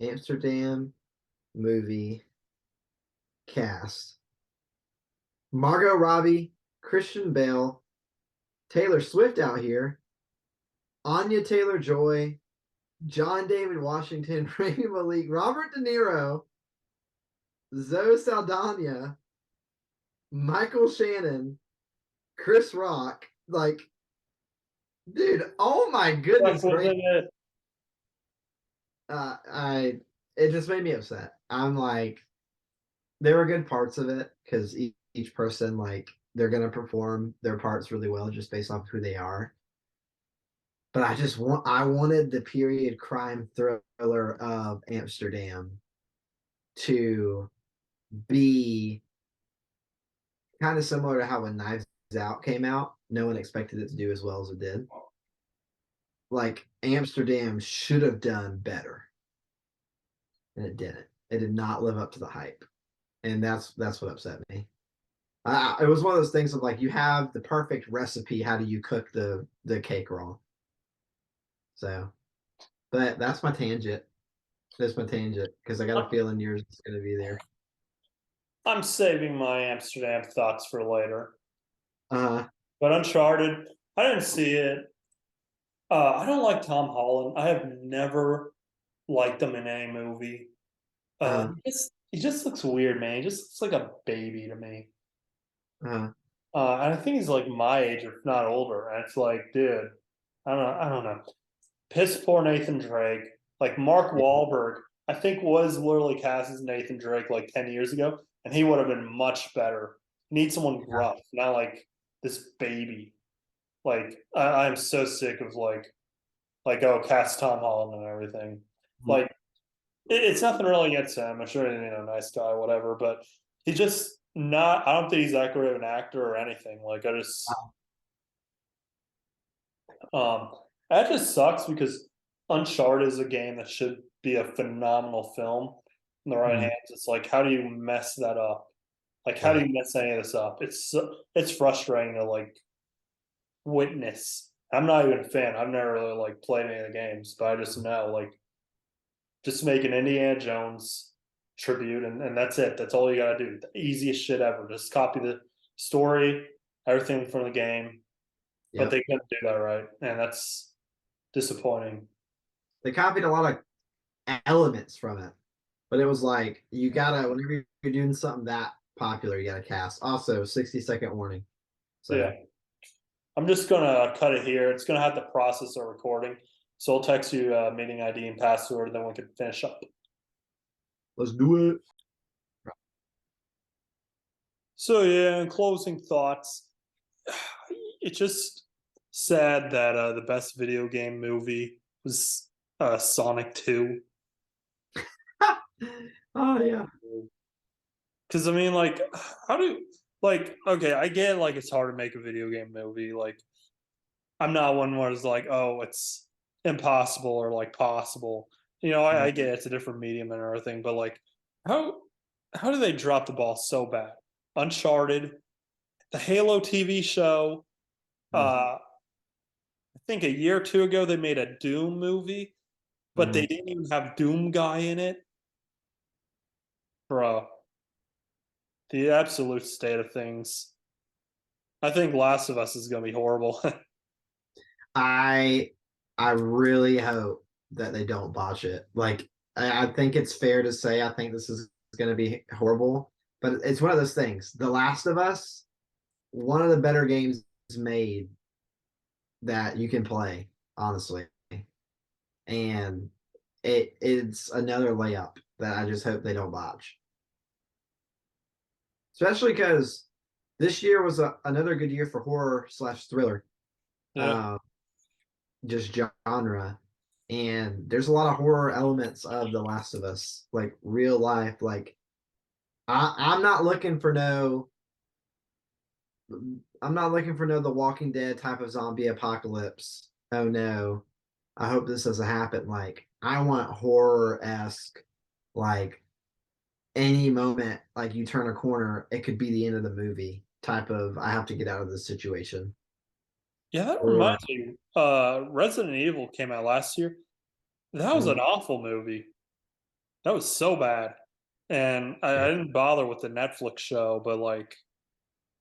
Speaker 2: Amsterdam movie cast. Margot Robbie, Christian Bale, Taylor Swift out here, Anya Taylor Joy, John David Washington, Rami Malek, Robert De Niro, Zoe Saldana, Michael Shannon, Chris Rock. Like, dude, oh my goodness, great.
Speaker 1: wasn't it?
Speaker 2: I it just made me upset. I'm like, there were good parts of it because each person like they're gonna perform their parts really well just based off who they are. But I wanted the period crime thriller of Amsterdam to be kind of similar to how when Knives Out came out, no one expected it to do as well as it did. Like Amsterdam should have done better, and it didn't. It did not live up to the hype, and that's what upset me. It was one of those things of like you have the perfect recipe. How do you cook the cake wrong? So, but that's my tangent. That's my tangent because I got a feeling yours is going to be there.
Speaker 1: I'm saving my Amsterdam thoughts for later.
Speaker 2: Uh,
Speaker 1: But Uncharted, I didn't see it. I don't like Tom Holland. I have never liked him in any movie.
Speaker 2: uh,
Speaker 1: He just looks weird, man. He just looks like a baby to me.
Speaker 2: uh,
Speaker 1: And I think he's like my age, if not older. And it's like, dude, I don't know. Piss poor Nathan Drake. Like Mark Wahlberg, I think was literally cast as Nathan Drake like 10 years ago, and he would have been much better. Need someone
Speaker 2: yeah.
Speaker 1: gruff, not like this baby. Like I'm so sick of like oh cast Tom Holland and everything. Like it's nothing really against him. I'm sure he's nice guy, whatever. But he just not. I don't think he's that great of an actor or anything. Like I just um that just sucks because Uncharted is a game that should be a phenomenal film in the right
Speaker 2: Mhm.
Speaker 1: hands. It's like how do you mess that up? Like how do
Speaker 2: Yeah.
Speaker 1: you mess any of this up? It's frustrating to like witness. I'm not even a fan. I've never really like played any of the games, but I just know like just make an Indiana Jones tribute and that's it. That's all you gotta do. The easiest shit ever. Just copy the story, everything from the game. But
Speaker 2: Yep.
Speaker 1: they couldn't do that right. And that's disappointing.
Speaker 2: They copied a lot of elements from it, but it was like you gotta whenever you're doing something that popular, you gotta cast. Also, 60-second warning.
Speaker 1: Yeah.
Speaker 2: So
Speaker 1: I'm just gonna cut it here. It's gonna have to process our recording. So I'll text you meeting ID and password, then we can finish up.
Speaker 2: let's do it.
Speaker 1: So yeah, in closing thoughts, it's just sad that the best video game movie was Sonic 2.
Speaker 2: Oh yeah.
Speaker 1: Because I mean, like, how do like okay, I get like it's hard to make a video game movie. Like, I'm not one where it's like, oh, it's impossible or like possible. I get it's a different medium and everything, but like, how how do they drop the ball so bad? Uncharted, the Halo TV show. I think a year or two ago they made a Doom movie, but
Speaker 2: Mm-hmm.
Speaker 1: they didn't even have Doom guy in it, bro. The absolute state of things. I think Last of Us is gonna be horrible.
Speaker 2: I I really hope that they don't botch it. Like I think it's fair to say I think this is going to be horrible, but it's one of those things. The Last of Us, one of the better games made that you can play, honestly, and it's another layup that I just hope they don't botch. Especially because this year was another good year for horror slash thriller.
Speaker 1: Yeah.
Speaker 2: Um, just genre. And there's a lot of horror elements of The Last of Us, like real life. Like I'm not looking for no I'm not looking for no The Walking Dead type of zombie apocalypse. Oh no. I hope this doesn't happen. Like I want horror esque, like any moment, like you turn a corner, it could be the end of the movie type of I have to get out of this situation.
Speaker 1: Yeah, that
Speaker 2: Or
Speaker 1: reminds me. Resident Evil came out last year. That was
Speaker 2: mm,
Speaker 1: an awful movie. That was so bad. And I
Speaker 2: yeah,
Speaker 1: didn't bother with the Netflix show, but like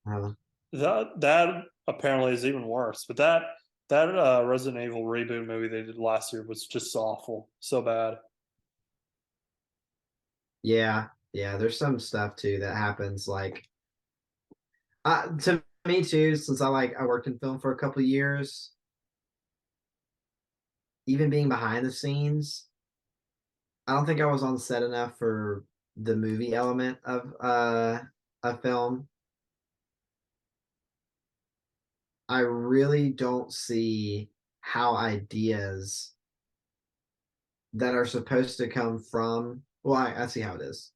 Speaker 2: uh,
Speaker 1: that apparently is even worse. But that Resident Evil reboot movie they did last year was just awful. So bad.
Speaker 2: yeah, yeah. There's some stuff too that happens like to me too, since I worked in film for a couple of years, even being behind the scenes, I don't think I was on set enough for the movie element of a film. I really don't see how ideas that are supposed to come from, well, I see how it is.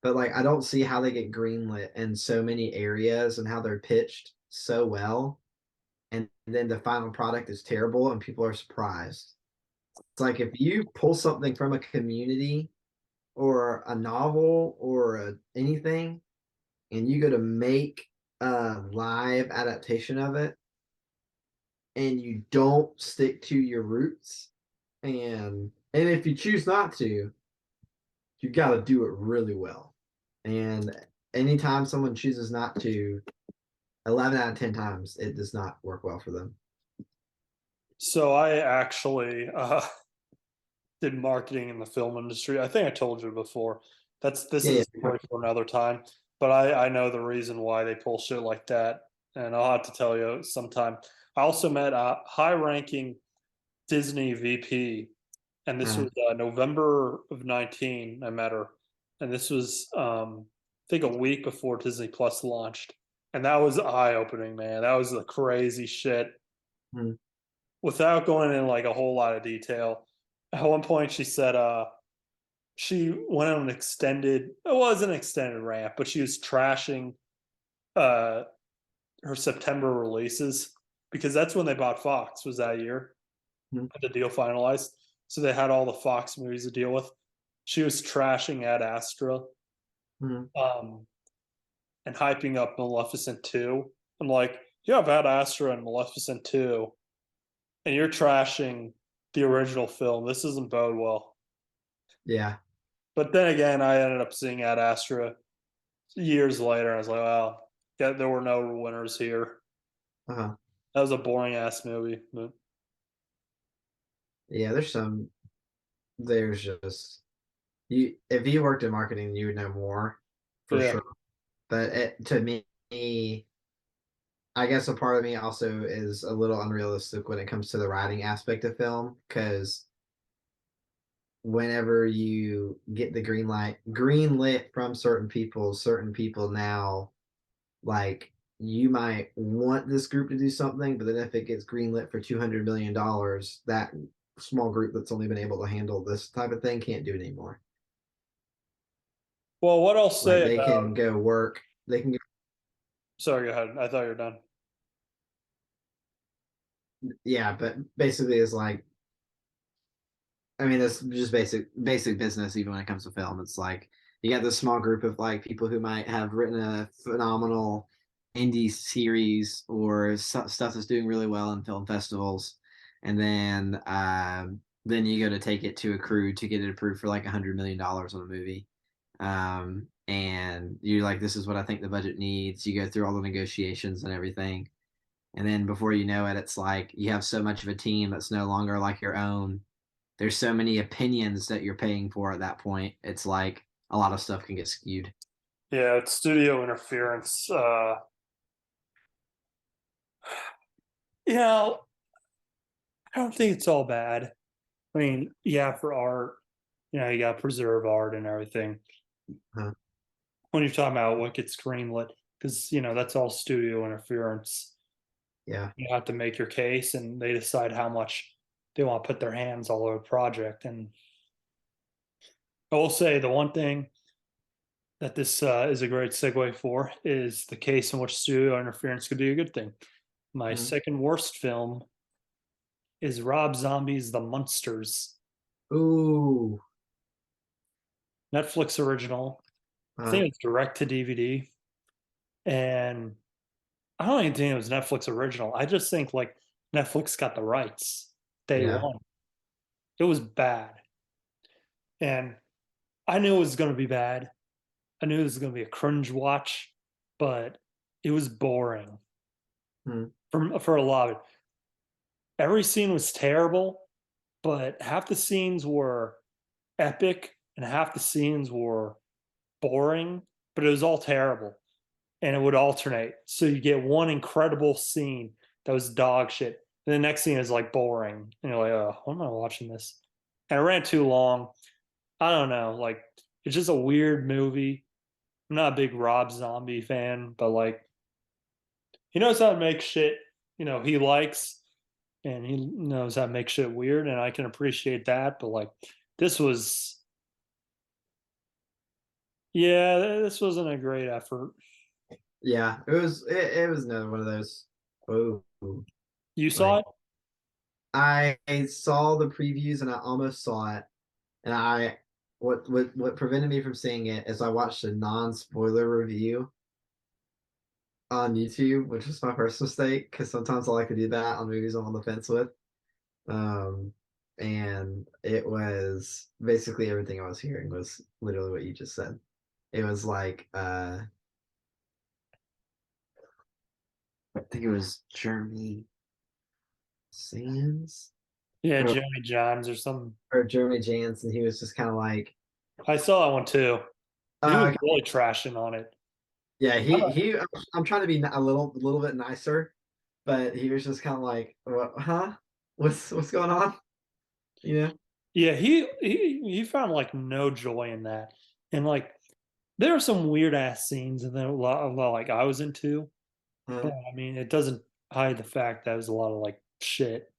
Speaker 2: But like I don't see how they get greenlit in so many areas and how they're pitched so well, and then the final product is terrible and people are surprised. It's like if you pull something from a community or a novel or anything, and you go to make a live adaptation of it, and you don't stick to your roots, and if you choose not to, you got to do it really well. And anytime someone chooses not to, 11 out of 10 times, it does not work well for them.
Speaker 1: So I actually did marketing in the film industry. I think I told you before. This
Speaker 2: Yeah,
Speaker 1: is a
Speaker 2: yeah.
Speaker 1: story for another time. But I know the reason why they pull shit like that, and I'll have to tell you sometime. I also met a high-ranking Disney VP, and this
Speaker 2: Uh,
Speaker 1: was November of 19. I met her, and this was I think a week before Disney Plus launched, and that was eye-opening, man. That was the crazy shit.
Speaker 2: mm,
Speaker 1: Without going in like a whole lot of detail, at one point she said she went on an extended, it was an extended rant, but she was trashing uh her September releases because that's when they bought Fox, was that year,
Speaker 2: mm,
Speaker 1: the deal finalized. So they had all the Fox movies to deal with. She was trashing Ad Astra,
Speaker 2: mm.
Speaker 1: um and hyping up Maleficent 2. I'm like, you have Ad Astra and Maleficent 2 and you're trashing the original film. This doesn't bode well.
Speaker 2: Yeah.
Speaker 1: But then again, I ended up seeing Ad Astra years later. And I was like, well, yeah, there were no winners here.
Speaker 2: Uh-huh.
Speaker 1: That was a boring ass movie. But
Speaker 2: Yeah, there's just, you, if you worked in marketing, you would know more for
Speaker 1: yeah,
Speaker 2: sure. But to me, I guess a part of me also is a little unrealistic when it comes to the writing aspect of film, because whenever you get the green lit from certain people now, like, you might want this group to do something, but then if it gets greenlit for $200 million, that small group that's only been able to handle this type of thing can't do it anymore.
Speaker 1: well, what I'll
Speaker 2: Like
Speaker 1: say
Speaker 2: they
Speaker 1: about,
Speaker 2: can go work, they can go,
Speaker 1: sorry, go ahead. I thought you were done.
Speaker 2: yeah, but basically it's like, I mean, it's just basic business. Even when it comes to film, it's like you got this small group of like people who might have written a phenomenal indie series or stuff that's doing really well in film festivals, and then you go to take it to a crew to get it approved for like $100 million on a movie. And you're like, this is what I think the budget needs. You go through all the negotiations and everything, and then before you know it, it's like you have so much of a team that's no longer like your own. There's so many opinions that you're paying for at that point. It's like a lot of stuff can get skewed.
Speaker 1: Yeah, it's studio interference. Yeah, I don't think it's all bad. I mean, yeah, for art, you got to preserve art and everything.
Speaker 2: Huh.
Speaker 1: When you're talking about what gets greenlit, because that's all studio interference.
Speaker 2: Yeah.
Speaker 1: You have to make your case, and they decide how much they want to put their hands all over the project. And I will say the one thing that this is a great segue for is the case in which studio interference could be a good thing. My
Speaker 2: Mhm.
Speaker 1: second worst film is Rob Zombie's The Munsters,
Speaker 2: Ooh.
Speaker 1: Netflix original. I
Speaker 2: Uh,
Speaker 1: think it's direct to DVD, and I don't even think it was Netflix original. I just think like Netflix got the rights day
Speaker 2: yeah.
Speaker 1: one. It was bad, and I knew it was going to be bad. I knew it was going to be a cringe watch, but it was boring
Speaker 2: Hmm.
Speaker 1: for a lot of it. Every scene was terrible, but half the scenes were epic and half the scenes were boring, but it was all terrible. And it would alternate. So you get one incredible scene that was dog shit. And the next scene is like boring. And you're like, oh, why am I watching this? And it ran too long. I don't know. Like, it's just a weird movie. I'm not a big Rob Zombie fan, but like, he knows how to make shit he likes, and he knows how to make shit weird, and I can appreciate that. But like, this was, yeah, this wasn't a great effort.
Speaker 2: Yeah, it was another one of those. Oh,
Speaker 1: You saw
Speaker 2: like
Speaker 1: it?
Speaker 2: I saw the previews and I almost saw it, and what prevented me from seeing it is I watched a non-spoiler review on YouTube, which was my first mistake because sometimes I like to do that on movies I'm on the fence with. Um, and it was basically everything I was hearing was literally what you just said. It was like I think it was Jeremy Sands
Speaker 1: Yeah,
Speaker 2: or,
Speaker 1: Jeremy Johns or something.
Speaker 2: Jeremy Jans, and he was just kind of like,
Speaker 1: I saw that one too. He was
Speaker 2: uh,
Speaker 1: really trashing on it.
Speaker 2: yeah, he. I'm trying to be a little bit nicer, but he was just kind of like, what, huh? What's going on? You know?
Speaker 1: Yeah, he found like no joy in that, and like there are some weird ass scenes, and then a lot like I was into,
Speaker 2: Uh,
Speaker 1: but I mean it doesn't hide the fact that it was a lot of like shit.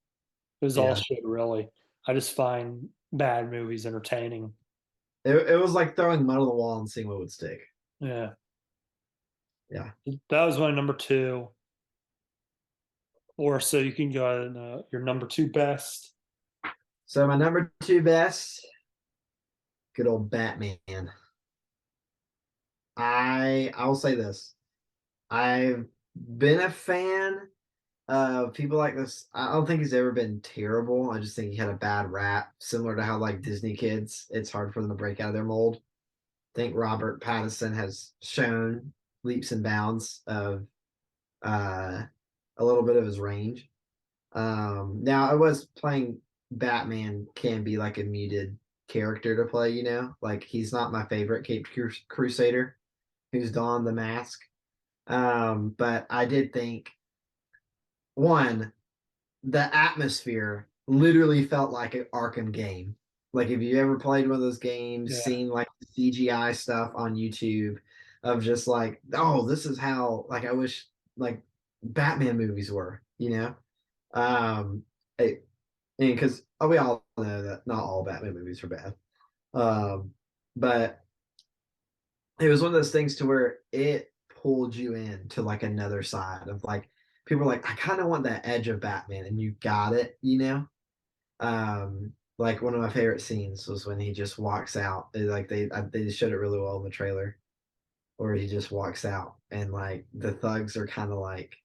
Speaker 1: It was all
Speaker 2: yeah,
Speaker 1: shit, really. I just find bad movies entertaining.
Speaker 2: it was like throwing mud on the wall and seeing what would stick.
Speaker 1: Yeah,
Speaker 2: Yeah.
Speaker 1: that was my number two. Or so you can go on your number two best.
Speaker 2: So my number two best, good old Batman. I will say this. I've been a fan of people like this. I don't think he's ever been terrible. I just think he had a bad rap, similar to how like Disney kids, it's hard for them to break out of their mold. I think Robert Pattinson has shown leaps and bounds of uh, a little bit of his range. Now I was playing Batman can be like a muted character to play, like he's not my favorite Cape Crusader who's donned the mask. But I did think one, the atmosphere literally felt like an Arkham game. Like if you ever played one of those games,
Speaker 1: Yeah,
Speaker 2: seen like the CGI stuff on YouTube of just like, oh, this is how like I wish like Batman movies were, Um, it, and because we all know that not all Batman movies are bad. Um, but it was one of those things to where it pulled you in to like another side of like people are like, I kind of want that edge of Batman, and you got it. Like one of my favorite scenes was when he just walks out. Like they showed it really well in the trailer, where he just walks out and like the thugs are kind of like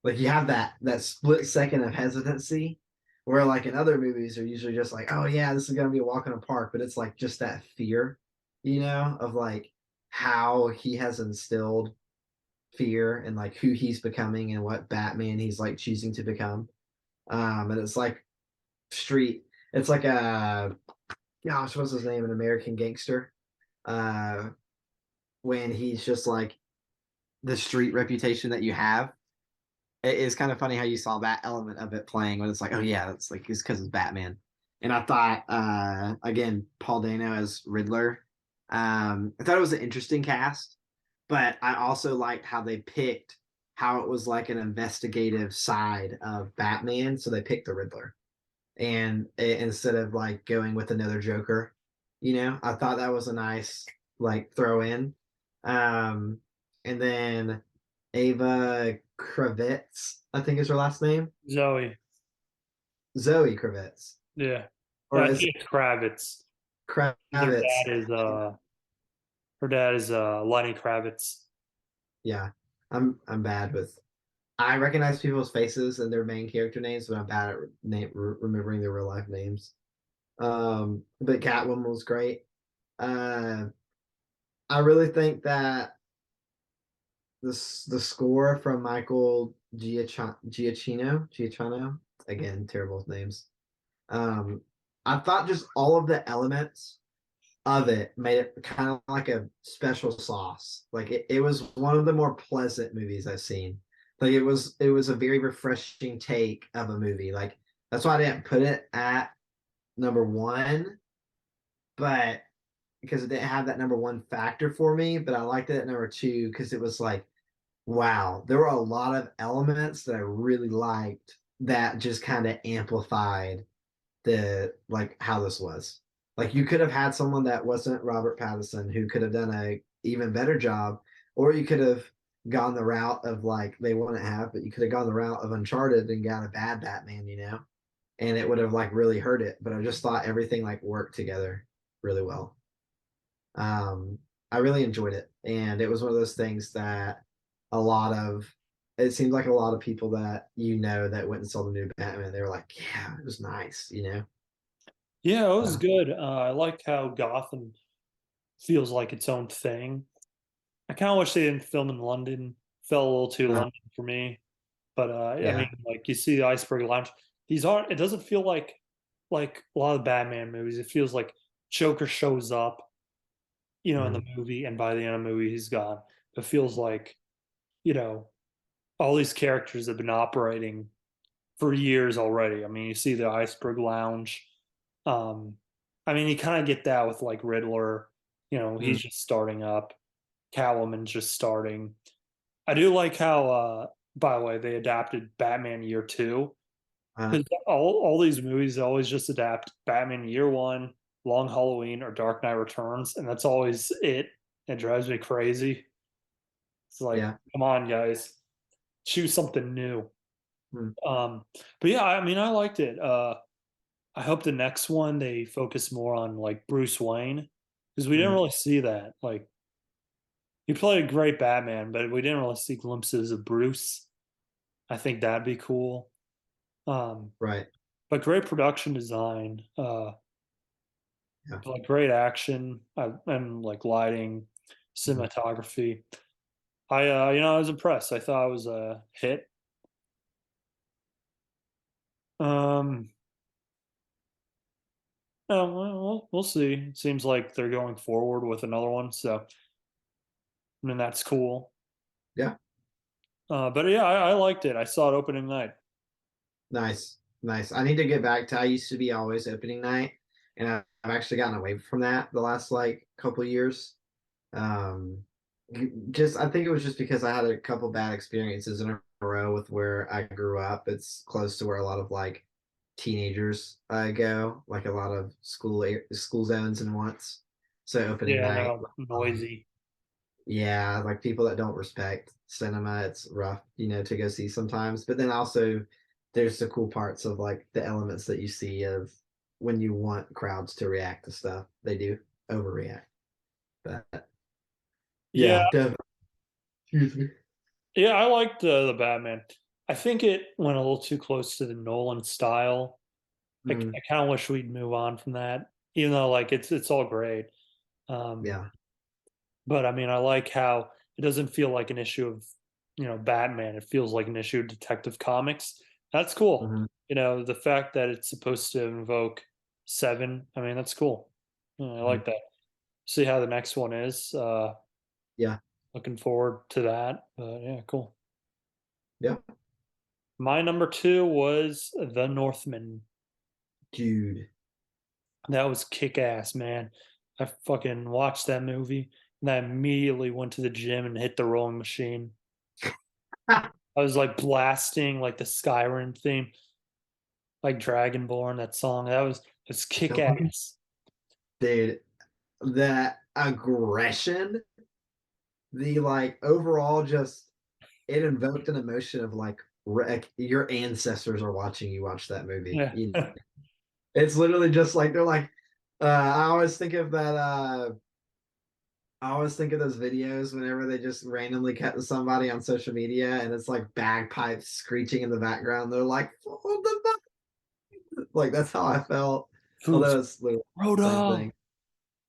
Speaker 2: you have that split second of hesitancy where like in other movies are usually just like, oh yeah, this is gonna be a walk in a park, but it's like just that fear, of like how he has instilled fear and like who he's becoming and what Batman he's like choosing to become. And it's like street, it's like a gosh, what's his name? An American Gangster. Uh when he's just like the street reputation that you have. It is kind of funny how you saw that element of it playing when it's like, oh yeah, it's like it's because it's Batman. And I thought, again, Paul Dano as Riddler. I thought it was an interesting cast, but I also liked how they picked how it was like an investigative side of Batman. So they picked the Riddler, and instead of like going with another Joker, I thought that was a nice like throw in. Um, and then Ava Kravitz, I think is her last name.
Speaker 1: Zoe.
Speaker 2: Zoe Kravitz,
Speaker 1: Yeah,
Speaker 2: or
Speaker 1: I
Speaker 2: is
Speaker 1: think
Speaker 2: it
Speaker 1: it's Kravitz. Her
Speaker 2: Kravitz?
Speaker 1: dad is Lenny Kravitz.
Speaker 2: Yeah, I'm bad with. I recognize people's faces and their main character names, but I'm bad at remembering their real life names. But Catwoman was great. Uh, I really think that the score from Michael Giacchino, again, terrible names. Um, I thought just all of the elements of it made it kind of like a special sauce. Like it was one of the more pleasant movies I've seen. Like it was a very refreshing take of a movie. Like that's why I didn't put it at number one, but because it didn't have that number one factor for me, but I liked it at number two because it was like wow, there were a lot of elements that I really liked that just kind of amplified the like how this was. Like you could have had someone that wasn't Robert Pattinson who could have done a even better job, or you could have gone the route of like they wouldn't have, but you could have gone the route of Uncharted and got a bad Batman, you know, and it would have like really hurt it. But I just thought everything like worked together really well. Um, I really enjoyed it, and it was one of those things that a lot of it seemed like a lot of people that you know that went and saw the new Batman, they were like, "Yeah, it was nice," you know.
Speaker 1: Yeah, it was
Speaker 2: Uh,
Speaker 1: good. I like how Gotham feels like its own thing. I kind of wish they didn't film in London. Felt a little too
Speaker 2: uh,
Speaker 1: London for me. But I mean,
Speaker 2: yeah,
Speaker 1: like you see the Iceberg Lounge. These aren't. It doesn't feel like a lot of Batman movies. It feels like Joker shows up, in the
Speaker 2: mhm,
Speaker 1: movie, and by the end of the movie, he's gone. It feels like you know all these characters have been operating for years already. I mean, you see the Iceberg Lounge. Um, I mean, you kind of get that with like Riddler.
Speaker 2: mhm,
Speaker 1: He's just starting up. Catwoman's just starting. I do like how, by the way, they adapted Batman Year Two,
Speaker 2: uh,
Speaker 1: because all these movies always just adapt Batman Year One, Long Halloween, or Dark Knight Returns, and that's always it. It drives me crazy. It's like,
Speaker 2: yeah,
Speaker 1: come on, guys, choose something new.
Speaker 2: mhm,
Speaker 1: Um, but yeah, I mean, I liked it. I hope the next one they focus more on like Bruce Wayne, because we didn't
Speaker 2: mhm,
Speaker 1: really see that. Like, he played a great Batman, but we didn't really see glimpses of Bruce. I think that'd be cool. Um,
Speaker 2: right,
Speaker 1: but great production design,
Speaker 2: yeah,
Speaker 1: like great action, and like lighting,
Speaker 2: mhm,
Speaker 1: cinematography. I was impressed. I thought it was a hit. Um, we'll see. It seems like they're going forward with another one, so I mean that's cool.
Speaker 2: yeah,
Speaker 1: But yeah, I liked it. I saw it opening night.
Speaker 2: nice, nice. I need to get back to. I used to be always opening night, and I've actually gotten away from that the last like couple years. Um, just I think it was just because I had a couple bad experiences in a row with where I grew up. It's close to where a lot of like teenagers go, like a lot of school zones and wants. So opening
Speaker 1: Yeah,
Speaker 2: night,
Speaker 1: no,
Speaker 2: um,
Speaker 1: noisy.
Speaker 2: yeah, like people that don't respect cinema, it's rough, you know, to go see sometimes. But then also there's the cool parts of like the elements that you see of when you want crowds to react to stuff, they do overreact. But
Speaker 1: Yeah,
Speaker 2: yeah, definitely. Excuse me.
Speaker 1: yeah, I liked the Batman. I think it went a little too close to the Nolan style. I
Speaker 2: Mm,
Speaker 1: kind of wish we'd move on from that, even though like it's all great. Um,
Speaker 2: yeah.
Speaker 1: but I mean, I like how it doesn't feel like an issue of Batman. It feels like an issue of Detective Comics. That's cool.
Speaker 2: Hmm.
Speaker 1: The fact that it's supposed to invoke seven. I mean, that's cool. Yeah, I
Speaker 2: Hmm.
Speaker 1: like that. See how the next one is.
Speaker 2: Yeah.
Speaker 1: Looking forward to that. But yeah, cool.
Speaker 2: Yeah.
Speaker 1: My number two was The Northman.
Speaker 2: Dude.
Speaker 1: That was kick ass, man. I fucking watched that movie and I immediately went to the gym and hit the rowing machine. I was like blasting like the Skyrim theme, like Dragonborn, that song. That's kick ass.
Speaker 2: Dude, that aggression, the like overall just it invoked an emotion of like your ancestors are watching you watch that movie.
Speaker 1: Yeah.
Speaker 2: It's literally just like they're like I always think of that I always think of those videos whenever they just randomly cut to somebody on social media and it's like bagpipes screeching in the background. They're like, "Hold the like that's how I felt.
Speaker 1: Fools.
Speaker 2: Although it's literally the same
Speaker 1: Frodo.
Speaker 2: thing.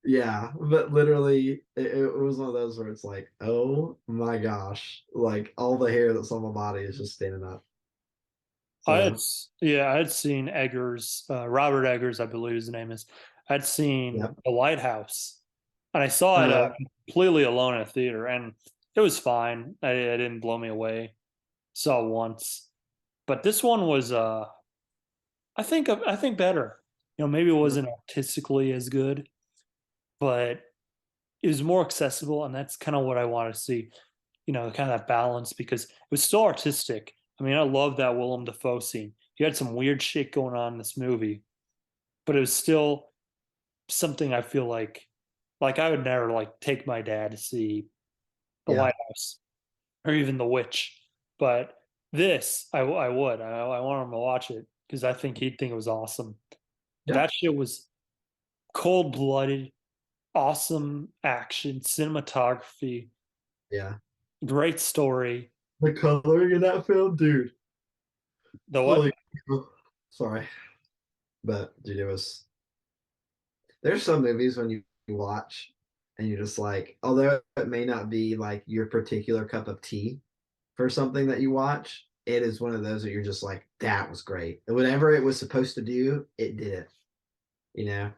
Speaker 2: Yeah, but literally it was one of those where it's like, oh my gosh, like all the hair that's on my body is just standing up. So
Speaker 1: I had seen Eggers, Robert Eggers, I believe his name is. I'd seen
Speaker 2: yeah.
Speaker 1: The Lighthouse, and I saw it
Speaker 2: Uh
Speaker 1: completely alone in a theater, and it was fine. It didn't blow me away. Saw it once, but this one was, I think better. Maybe it wasn't artistically as good, but it was more accessible, and that's kind of what I want to see. kind of that balance because it was still artistic. I mean, I love that Willem Dafoe scene. You had some weird shit going on in this movie, but it was still something I feel like I would never like take my dad to see the
Speaker 2: Yeah.
Speaker 1: White House or even The Witch, but this I would. I want him to watch it because I think he'd think it was awesome. But
Speaker 2: Yeah.
Speaker 1: that shit was cold blooded, awesome action, cinematography,
Speaker 2: Yeah.
Speaker 1: great story.
Speaker 2: The coloring in that film, dude.
Speaker 1: The what?
Speaker 2: Holy, sorry, but dude, it was. There's some movies when you watch and you're just like, although it may not be like your particular cup of tea for something that you watch, it is one of those that you're just like, that was great. And whatever it was supposed to do, it did it. You know,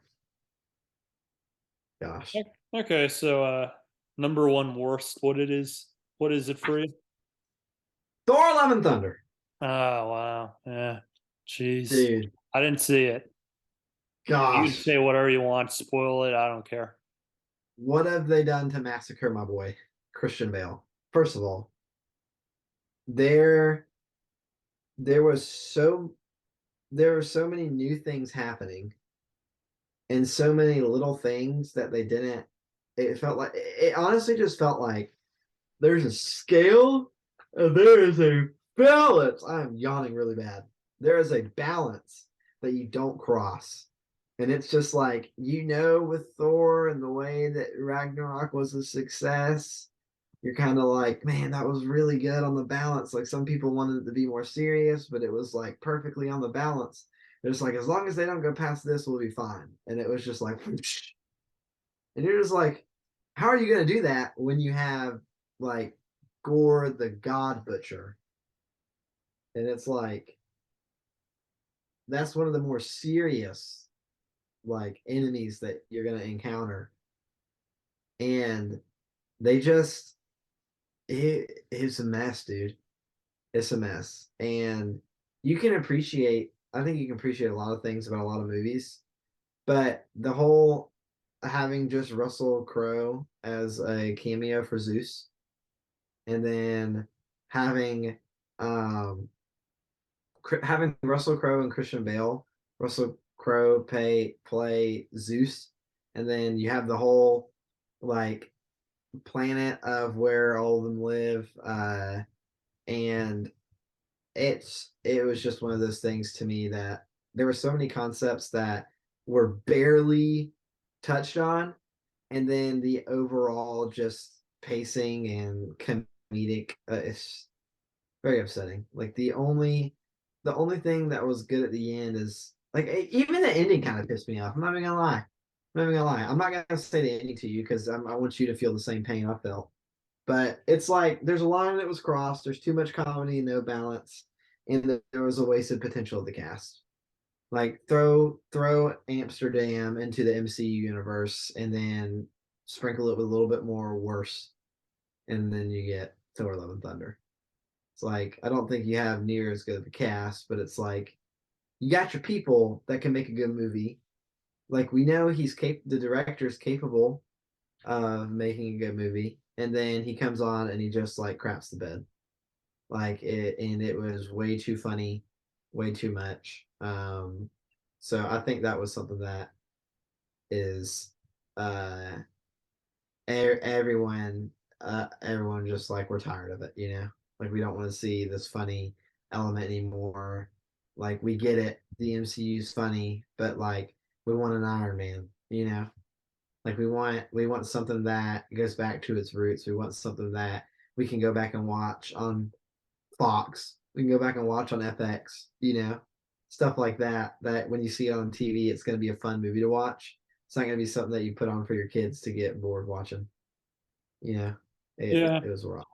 Speaker 2: gosh.
Speaker 1: Okay, so number one worst. What is it for you?
Speaker 2: Thor: Love and Thunder,
Speaker 1: Oh wow, yeah, jeez,
Speaker 2: dude.
Speaker 1: I didn't see it. You can
Speaker 2: Gosh,
Speaker 1: say whatever you want, spoil it. I don't care.
Speaker 2: what have they done to massacre my boy Christian Bale? First of all, there there was so there were so many new things happening and so many little things that they didn't. It felt like it honestly just felt like there's a scale and there is a balance. I'm yawning really bad. There is a balance that you don't cross. And it's just like, with Thor and the way that Ragnarok was a success, you're kind of like, man, that was really good on the balance. Like some people wanted it to be more serious, but it was like perfectly on the balance. It's like, as long as they don't go past this, we'll be fine. And it was just like, whoosh. And you're just like, how are you going to do that when you have like Gore the God Butcher? And it's like, that's one of the more serious like enemies that you're going to encounter. And they just, it's a mess, dude. It's a mess. And I think you can appreciate a lot of things about a lot of movies, but the whole having just Russell Crowe as a cameo for Zeus and then having um having Russell Crowe and Christian Bale, Russell Crowe play Zeus, and then you have the whole like planet of where all of them live, and it was just one of those things to me that there were so many concepts that were barely touched on, and then the overall just pacing and comedic is very upsetting. Like the only thing that was good at the end is like even the ending kind of pissed me off. I'm not even gonna lie. I'm not even gonna lie. I'm not gonna say the ending to you because I want you to feel the same pain I felt. But it's like there's a line that was crossed. There's too much comedy, no balance, and there was a wasted potential of the cast. Like throw Amsterdam into the MCU universe, and then sprinkle it with a little bit more worse, and then you get Thor: Love and Thunder. It's like I don't think you have near as good of a cast, but it's like you got your people that can make a good movie. Like we know the director's capable of making a good movie, and then he comes on and he just like craps the bed. Like it was way too funny, way too much. So I think that was something that is uh everyone just like we're tired of it. Like we don't want to see this funny element anymore. Like we get it, the MCU's funny, but like we want an Iron Man. Like we want something that goes back to its roots. We want something that we can go back and watch on Fox. We can go back and watch on FX. Stuff like that. That when you see it on TV, it's going to be a fun movie to watch. It's not going to be something that you put on for your kids to get bored watching. You know,
Speaker 1: Yeah,
Speaker 2: it was wrong.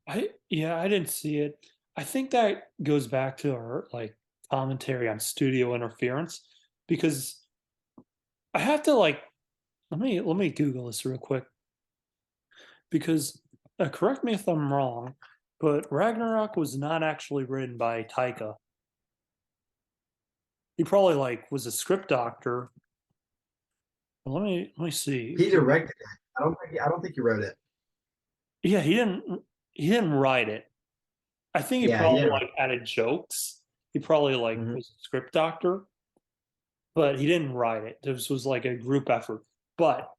Speaker 1: I didn't see it. I think that goes back to our like commentary on studio interference because I have to like let me Google this real quick because correct me if I'm wrong, but Ragnarok was not actually written by Taika. He probably like was a script doctor. Let me see.
Speaker 2: He directed it. I don't think he wrote it.
Speaker 1: Yeah, he didn't. he didn't write it. I think he
Speaker 2: Yeah, he
Speaker 1: probably
Speaker 2: didn't.
Speaker 1: like added jokes. He probably like
Speaker 2: Mhm.
Speaker 1: was a script doctor, but he didn't write it. This was like a group effort. But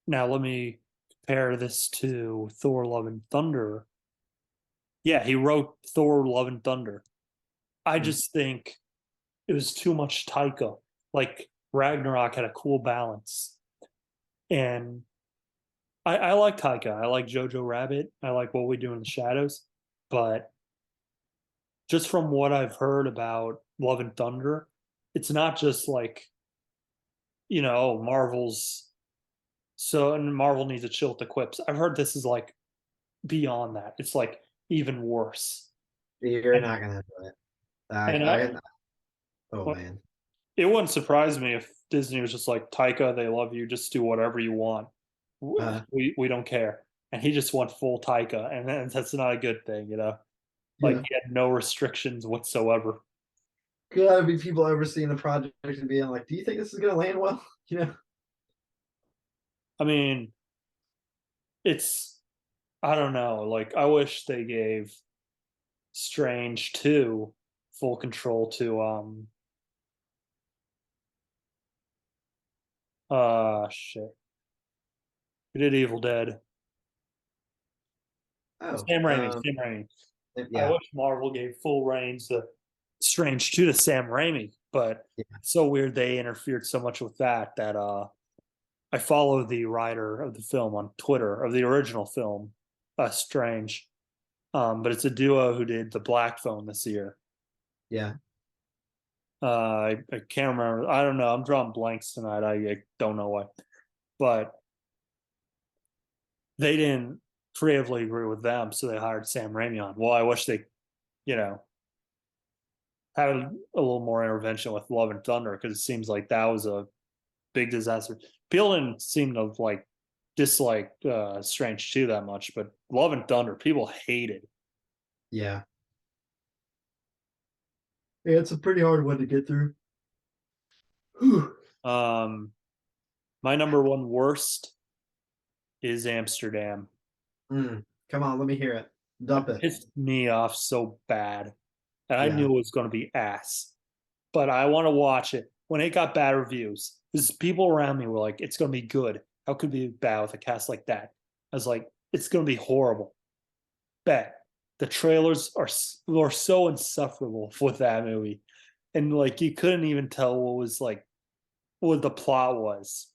Speaker 1: now let me compare this to Thor: Love and Thunder. Yeah, he wrote Thor: Love and Thunder. I
Speaker 2: Mhm.
Speaker 1: just think it was too much Taika. Like Ragnarok had a cool balance, and I like Taika. I like Jojo Rabbit. I like What We Do in the Shadows. But just from what I've heard about Love and Thunder, it's not just like Marvel's so and Marvel needs to chill with the quips. I've heard this is like beyond that. It's like even worse.
Speaker 2: You're
Speaker 1: And
Speaker 2: not gonna do it.
Speaker 1: and
Speaker 2: Oh
Speaker 1: well,
Speaker 2: man.
Speaker 1: it wouldn't surprise me if Disney was just like Taika, they love you, just do whatever you want.
Speaker 2: Uh,
Speaker 1: We don't care. And he just went full Taika, and that's not a good thing. Like
Speaker 2: yeah.
Speaker 1: he had no restrictions whatsoever.
Speaker 2: Gotta be people ever seeing the project and being like, "Do you think this is gonna land well?" You know.
Speaker 1: I mean, it's I don't know. Like I wish they gave Strange 2 full control to shit. Who did Evil Dead?
Speaker 2: Oh,
Speaker 1: Sam Raimi, Sam Raimi. I
Speaker 2: yeah,
Speaker 1: wish Marvel gave full reigns to Strange 2 to Sam Raimi, but
Speaker 2: yeah,
Speaker 1: it's so weird they interfered so much with that I follow the writer of the film on Twitter of the original film, Strange. But it's a duo who did the Black Phone this year.
Speaker 2: yeah,
Speaker 1: I can't remember. I don't know. I'm drawing blanks tonight. I don't know why, but they didn't creatively agree with them, so they hired Sam Raimi on. Well, I wish they, you know, had a little more intervention with Love and Thunder because it seems like that was a big disaster. People didn't seem to like dislike Strange 2 that much, but Love and Thunder people hated.
Speaker 2: yeah. Yeah, it's a pretty hard one to get through. Whew.
Speaker 1: Um, my number one worst is Amsterdam.
Speaker 2: Come on, let me hear it. Dump
Speaker 1: It
Speaker 2: it.
Speaker 1: pissed me off so bad, and I knew
Speaker 2: Yeah,
Speaker 1: it was going to be ass. But I want to watch it. When it got bad reviews, because people around me were like, "It's going to be good. How could it be bad with a cast like that?" I was like, "It's going to be horrible." Bet the trailers are so insufferable with that movie, and like you couldn't even tell what the plot was.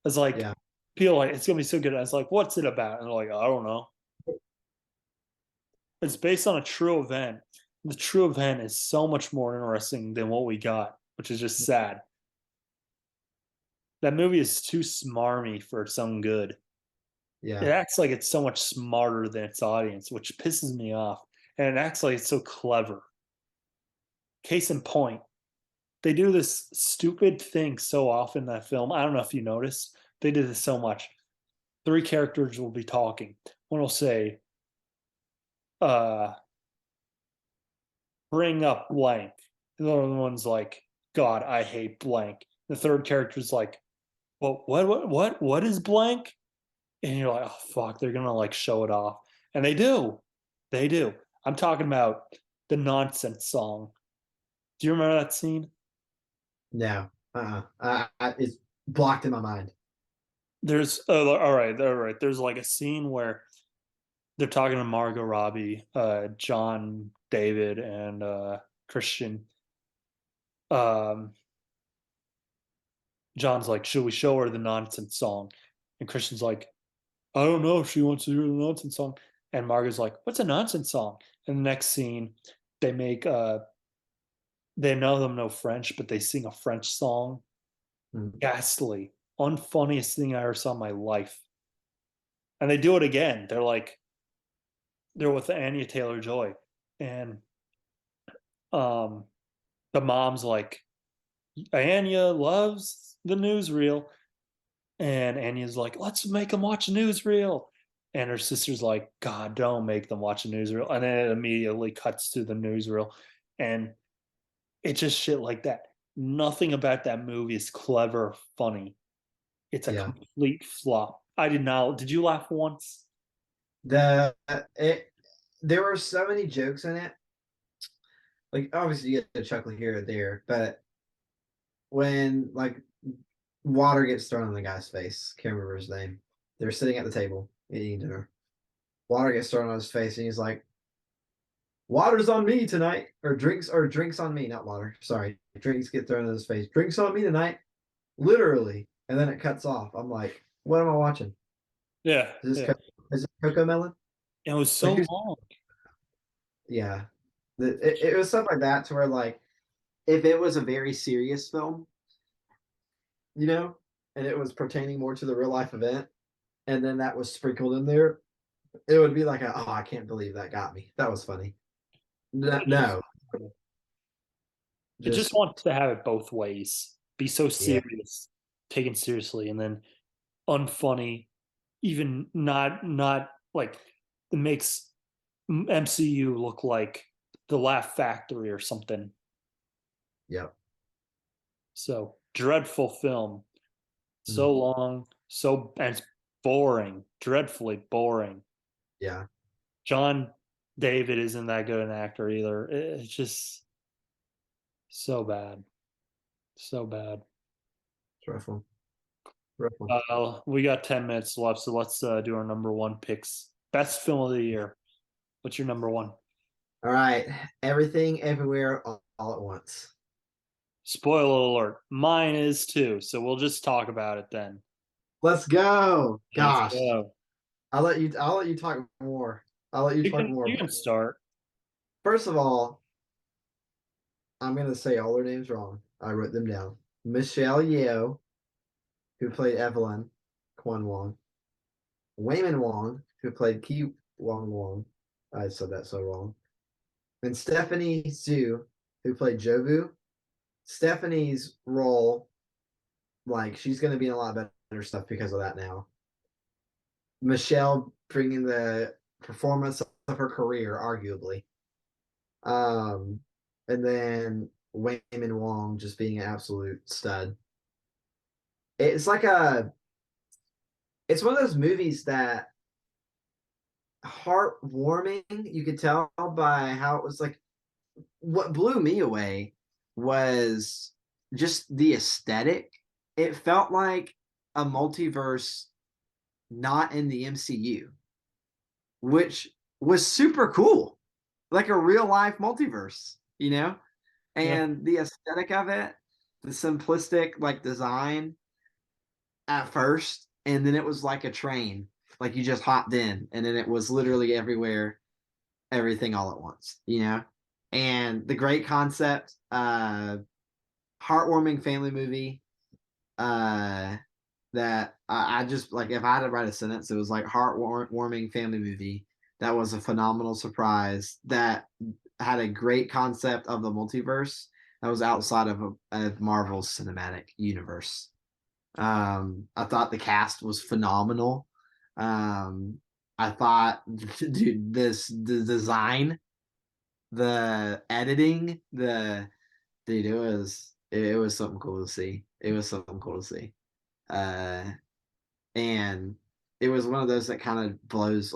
Speaker 1: It's like
Speaker 2: yeah,
Speaker 1: people like it's gonna be so good. I was like, "What's it about?" And they're like, "I don't know." It's based on a true event. The true event is so much more interesting than what we got, which is just sad. That movie is too smarmy for its own good. It
Speaker 2: yeah,
Speaker 1: acts like it's so much smarter than its audience, which pisses me off. And it acts like it's so clever. Case in point, they do this stupid thing so often in that film. I don't know if you noticed. They did this so much. Three characters will be talking. One will say, uh, bring up blank. The other one's like, God, I hate blank. The third character's like, well, what is blank? And you're like, oh fuck, they're gonna like show it off. And they do. They do. I'm talking about the nonsense song. Do you remember that scene?
Speaker 2: no. It's blocked in my mind.
Speaker 1: There's all right. There's like a scene where they're talking to Margot Robbie, John David, and Christian. Um, John's like, should we show her the nonsense song? And Christian's like, I don't know if she wants to hear the nonsense song. And Margot's like, what's a nonsense song? And the next scene, they make they know them no French, but they sing a French song.
Speaker 2: Mm,
Speaker 1: Ghastly, unfunniest thing I ever saw in my life. And they do it again. They're with Anya Taylor Joy, and um, the mom's like, Anya loves the newsreel, and Anya's like, let's make them watch a newsreel. And her sister's like, God, don't make them watch a newsreel. And then it immediately cuts to the newsreel. And it's just shit like that. Nothing about that movie is clever or funny. It's a
Speaker 2: yeah.
Speaker 1: complete flop. I did not. Did you laugh once?
Speaker 2: The it. there were so many jokes in it. Like obviously you get a chuckle here or there, but when like water gets thrown in the guy's face, can't remember his name. They're sitting at the table eating dinner. Water gets thrown on his face, and he's like, "Water's on me tonight," or drinks on me, not water. Sorry, drinks get thrown in his face. Drinks on me tonight, literally. And then it cuts off. I'm like, what am I watching?
Speaker 1: Yeah,
Speaker 2: Is this
Speaker 1: yeah.
Speaker 2: is it Coco Melon?
Speaker 1: It was so
Speaker 2: Like,
Speaker 1: long.
Speaker 2: yeah, it was stuff like that to where like if it was a very serious film, you know, and it was pertaining more to the real life event, and then that was sprinkled in there, it would be like, oh, I can't believe that got me. That was funny. No,
Speaker 1: It just,
Speaker 2: no
Speaker 1: it just
Speaker 2: just
Speaker 1: wants to have it both ways. Be so
Speaker 2: yeah,
Speaker 1: serious, taken seriously, and then unfunny, even not like it makes MCU look like the Laugh Factory or something.
Speaker 2: yep.
Speaker 1: So dreadful film,
Speaker 2: Mhm.
Speaker 1: so long, so and it's boring, dreadfully boring.
Speaker 2: Yeah,
Speaker 1: John David isn't that good an actor either. It's just so bad, so bad.
Speaker 2: it's rough one. Rough one.
Speaker 1: We got 10 minutes left, so let's do our number one picks. Best film of the year. What's your number one?
Speaker 2: All right, everything, everywhere, all at once.
Speaker 1: Spoiler alert. Mine is too, so we'll just talk about it then.
Speaker 2: Let's go.
Speaker 1: Let's
Speaker 2: Gosh,
Speaker 1: go.
Speaker 2: I'll let you talk more. I'll let you talk more.
Speaker 1: You can start.
Speaker 2: First of all, I'm gonna say all their names wrong. I wrote them down. Michelle Yeoh, who played Evelyn Kwan Wong. Wayman Wong, who played Ki Wong Wong. I said that so wrong. And Stephanie Zhu, who played Jobu. Stephanie's role, like she's gonna be in a lot better stuff because of that now. Michelle bringing the performance of her career, arguably. Um, and then Wayman Wong just being an absolute stud. It's like it's one of those movies that heartwarming. You could tell by how it was like. What blew me away was just the aesthetic. It felt like a multiverse not in the MCU, which was super cool, like a real life multiverse, you know?
Speaker 1: Yeah.
Speaker 2: And the aesthetic of it, the simplistic like design at first, and then it was like a train, like you just hopped in, and then it was literally everywhere, everything all at once, you know? And the great concept, heartwarming family movie, uh, that I just like if I had to write a sentence, it was like heartwarming family movie that was a phenomenal surprise that had a great concept of the multiverse that was outside of Marvel's cinematic universe. I thought the cast was phenomenal. I thought, dude, the design, the editing, the dude, it was something cool to see. It was something cool to see. Uh, and it was one of those that kind of blows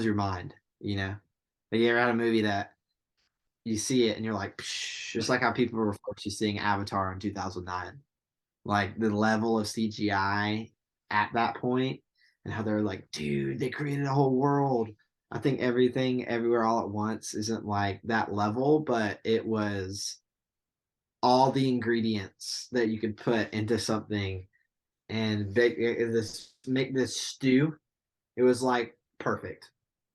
Speaker 2: your mind, you know. Like you ever had a movie that you see it and you're like, psh, just like how people refer to seeing Avatar in 2009, like the level of CGI at that point, and how they're like, dude, they created a whole world. I think everything, everywhere, all at once isn't like that level, but it was all the ingredients that you could put into something and make this stew. It was like perfect.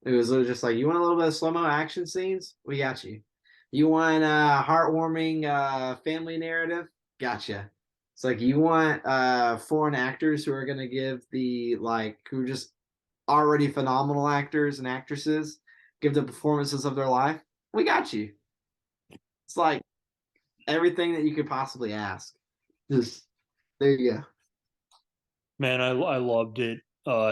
Speaker 2: It was just like, you want a little bit of slow mo action scenes? We got you. You want a heartwarming family narrative? Gotcha. It's like you want foreign actors who are gonna give the like who are just already phenomenal actors and actresses give the performances of their life. We got you. It's like everything that you could possibly ask. Just there you go.
Speaker 1: Man, I loved it.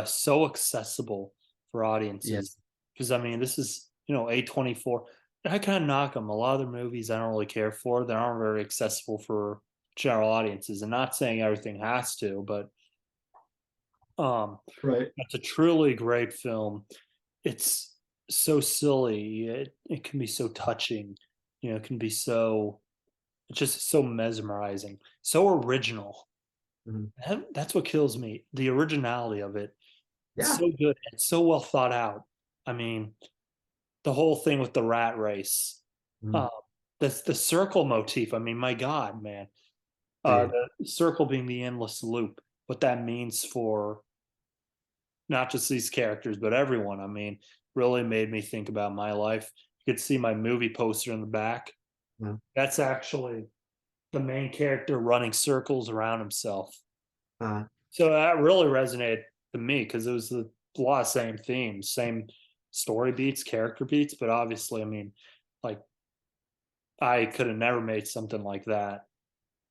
Speaker 1: So accessible for
Speaker 2: Yeah.
Speaker 1: audiences. Because I mean, this is A24. I kind of knock them. A lot of their movies I don't really care for. They aren't very accessible for general audiences. And not saying everything has to, but
Speaker 2: Right.
Speaker 1: it's a truly great film. It's so silly. It can be so touching. It can be so it's just so mesmerizing, so original.
Speaker 2: Mhm.
Speaker 1: That's what kills me. The originality of it. It's
Speaker 2: Yeah.
Speaker 1: so good. It's so well thought out. I mean, the whole thing with the rat race.
Speaker 2: Mhm.
Speaker 1: Uh, the circle motif. I mean, my God, man.
Speaker 2: Dude.
Speaker 1: The circle being the endless loop. What that means for not just these characters, but everyone. I mean, really made me think about my life. You could see my movie poster in the back.
Speaker 2: Mhm.
Speaker 1: That's actually the main character running circles around himself.
Speaker 2: Uh,
Speaker 1: So that really resonated to me because it was a lot of same themes, same story beats, character beats. But obviously, I mean, like I could have never made something like that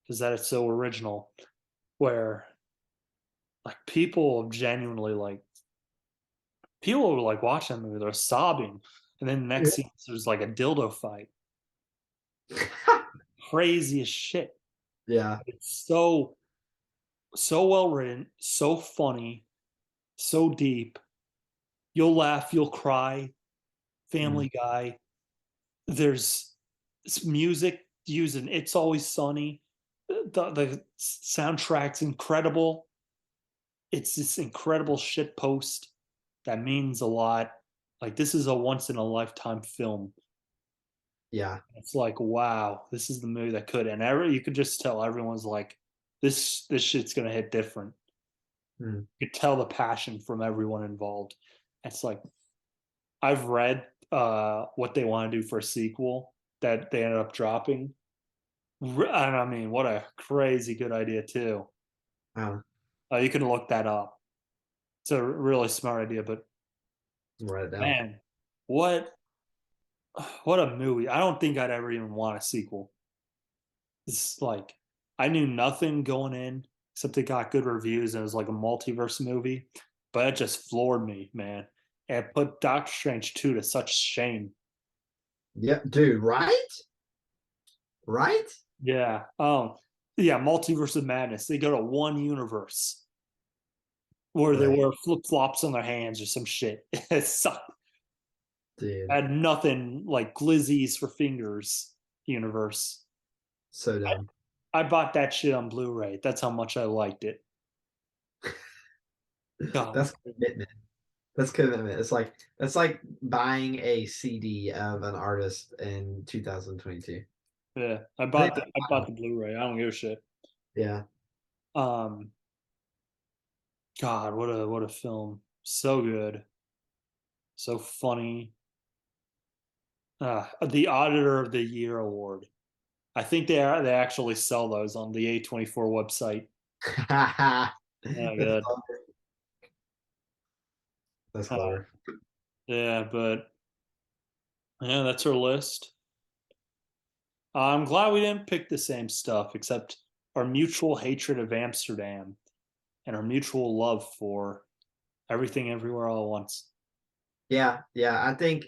Speaker 1: because that is so original. Where like people genuinely like people were like watching the movie, they're sobbing, and then the next scene there's like a dildo fight. Crazy as shit.
Speaker 2: yeah.
Speaker 1: It's so well written, so funny, so deep. You'll laugh, you'll cry.
Speaker 2: Mhm.
Speaker 1: Family Guy. There's music using "It's Always Sunny." The soundtrack's incredible. It's this incredible shit post that means a lot. Like this is a once in a lifetime film.
Speaker 2: Yeah.
Speaker 1: It's like wow, this is the movie that could. And you could just tell everyone's like, this shit's gonna hit different.
Speaker 2: Mhm.
Speaker 1: You could tell the passion from everyone involved. It's like I've read what they want to do for a sequel that they ended up dropping. And I mean, what a crazy good idea too.
Speaker 2: Uh,
Speaker 1: You can look that up. It's a really smart idea, but
Speaker 2: write it down.
Speaker 1: man, what what a movie! I don't think I'd ever even want a sequel. It's like I knew nothing going in except it got good reviews and it was like a multiverse movie, but it just floored me, man. And it put Doctor Strange 2 to such shame.
Speaker 2: Yep, dude, right? Right?
Speaker 1: Yeah. Yeah, Multiverse of Madness. They go to one universe where they
Speaker 2: Right,
Speaker 1: wear flip flops on their hands or some shit. It sucked.
Speaker 2: dude.
Speaker 1: Had nothing like glizzies for fingers universe.
Speaker 2: So dumb.
Speaker 1: I bought that shit on Blu-ray. That's how much I liked it. God.
Speaker 2: That's commitment. That's commitment. It's like buying a CD of an artist in 2022.
Speaker 1: Yeah.
Speaker 2: I think
Speaker 1: I bought the Blu-ray. I don't give a shit.
Speaker 2: yeah.
Speaker 1: Um God, what a film. So good. So funny. The Auditor of the Year award. I think they actually sell those on the A24 website. Yeah,
Speaker 2: That's
Speaker 1: good.
Speaker 2: clever. That's
Speaker 1: Uh,
Speaker 2: clever.
Speaker 1: yeah, but yeah, that's our list. I'm glad we didn't pick the same stuff, except our mutual hatred of Amsterdam and our mutual love for everything everywhere all at once.
Speaker 2: Yeah, yeah. I think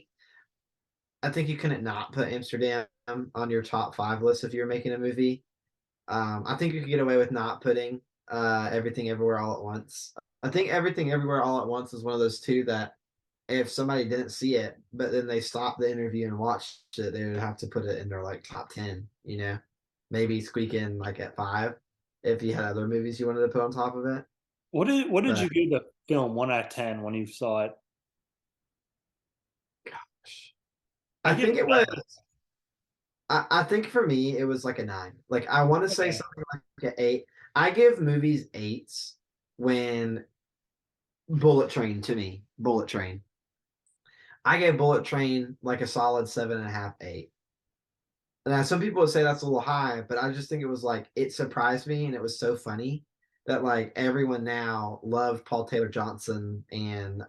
Speaker 2: you couldn't not put Amsterdam on your top five list if you were making a movie. I think you could get away with not putting Everything Everywhere All at Once. I think Everything Everywhere All at Once is one of those two that if somebody didn't see it, but then they stopped the interview and watched it, they would have to put it in their like top 10, maybe squeak in like at five if you had other movies you wanted to put on top of it.
Speaker 1: What did
Speaker 2: But
Speaker 1: you give the film 1 out of 10 when you saw it?
Speaker 2: gosh,
Speaker 1: I
Speaker 2: I
Speaker 1: give
Speaker 2: think it was, I think for me, it was like a nine. Like I want to say
Speaker 1: okay.
Speaker 2: something like an eight. I give movies eights when Bullet Train to me, Bullet Train. I gave Bullet Train like a solid seven and a half, eight. Now, some people would say that's a little high, but I just think it was like it surprised me and it was so funny that like everyone now loved Paul Taylor Johnson and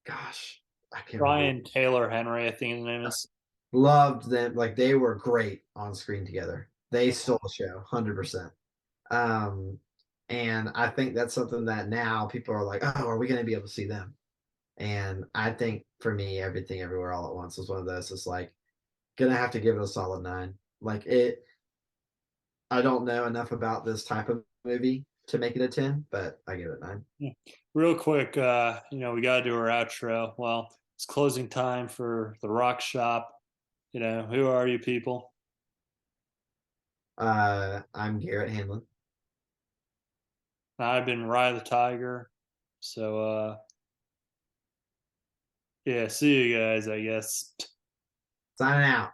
Speaker 2: gosh, I can't remember.
Speaker 1: Brian Taylor Henry, I think his name is.
Speaker 2: Loved them like they were great on screen together. They stole the show, 100%. Um, and I think that's something that now people are like, oh, are we going to be able to see them? And I think for me, Everything Everywhere All at Once was one of those. It's like gonna have to give it a solid nine. Like it, I don't know enough about this type of movie, to make it a 10, but I give it 9.
Speaker 1: Real quick, we gotta do our outro. Well, it's closing time for the rock shop. Who are you people?
Speaker 2: I'm Garrett Hanlon.
Speaker 1: I've been Rye the Tiger. So yeah, see you guys, I guess.
Speaker 2: Signing out.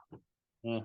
Speaker 1: Yeah.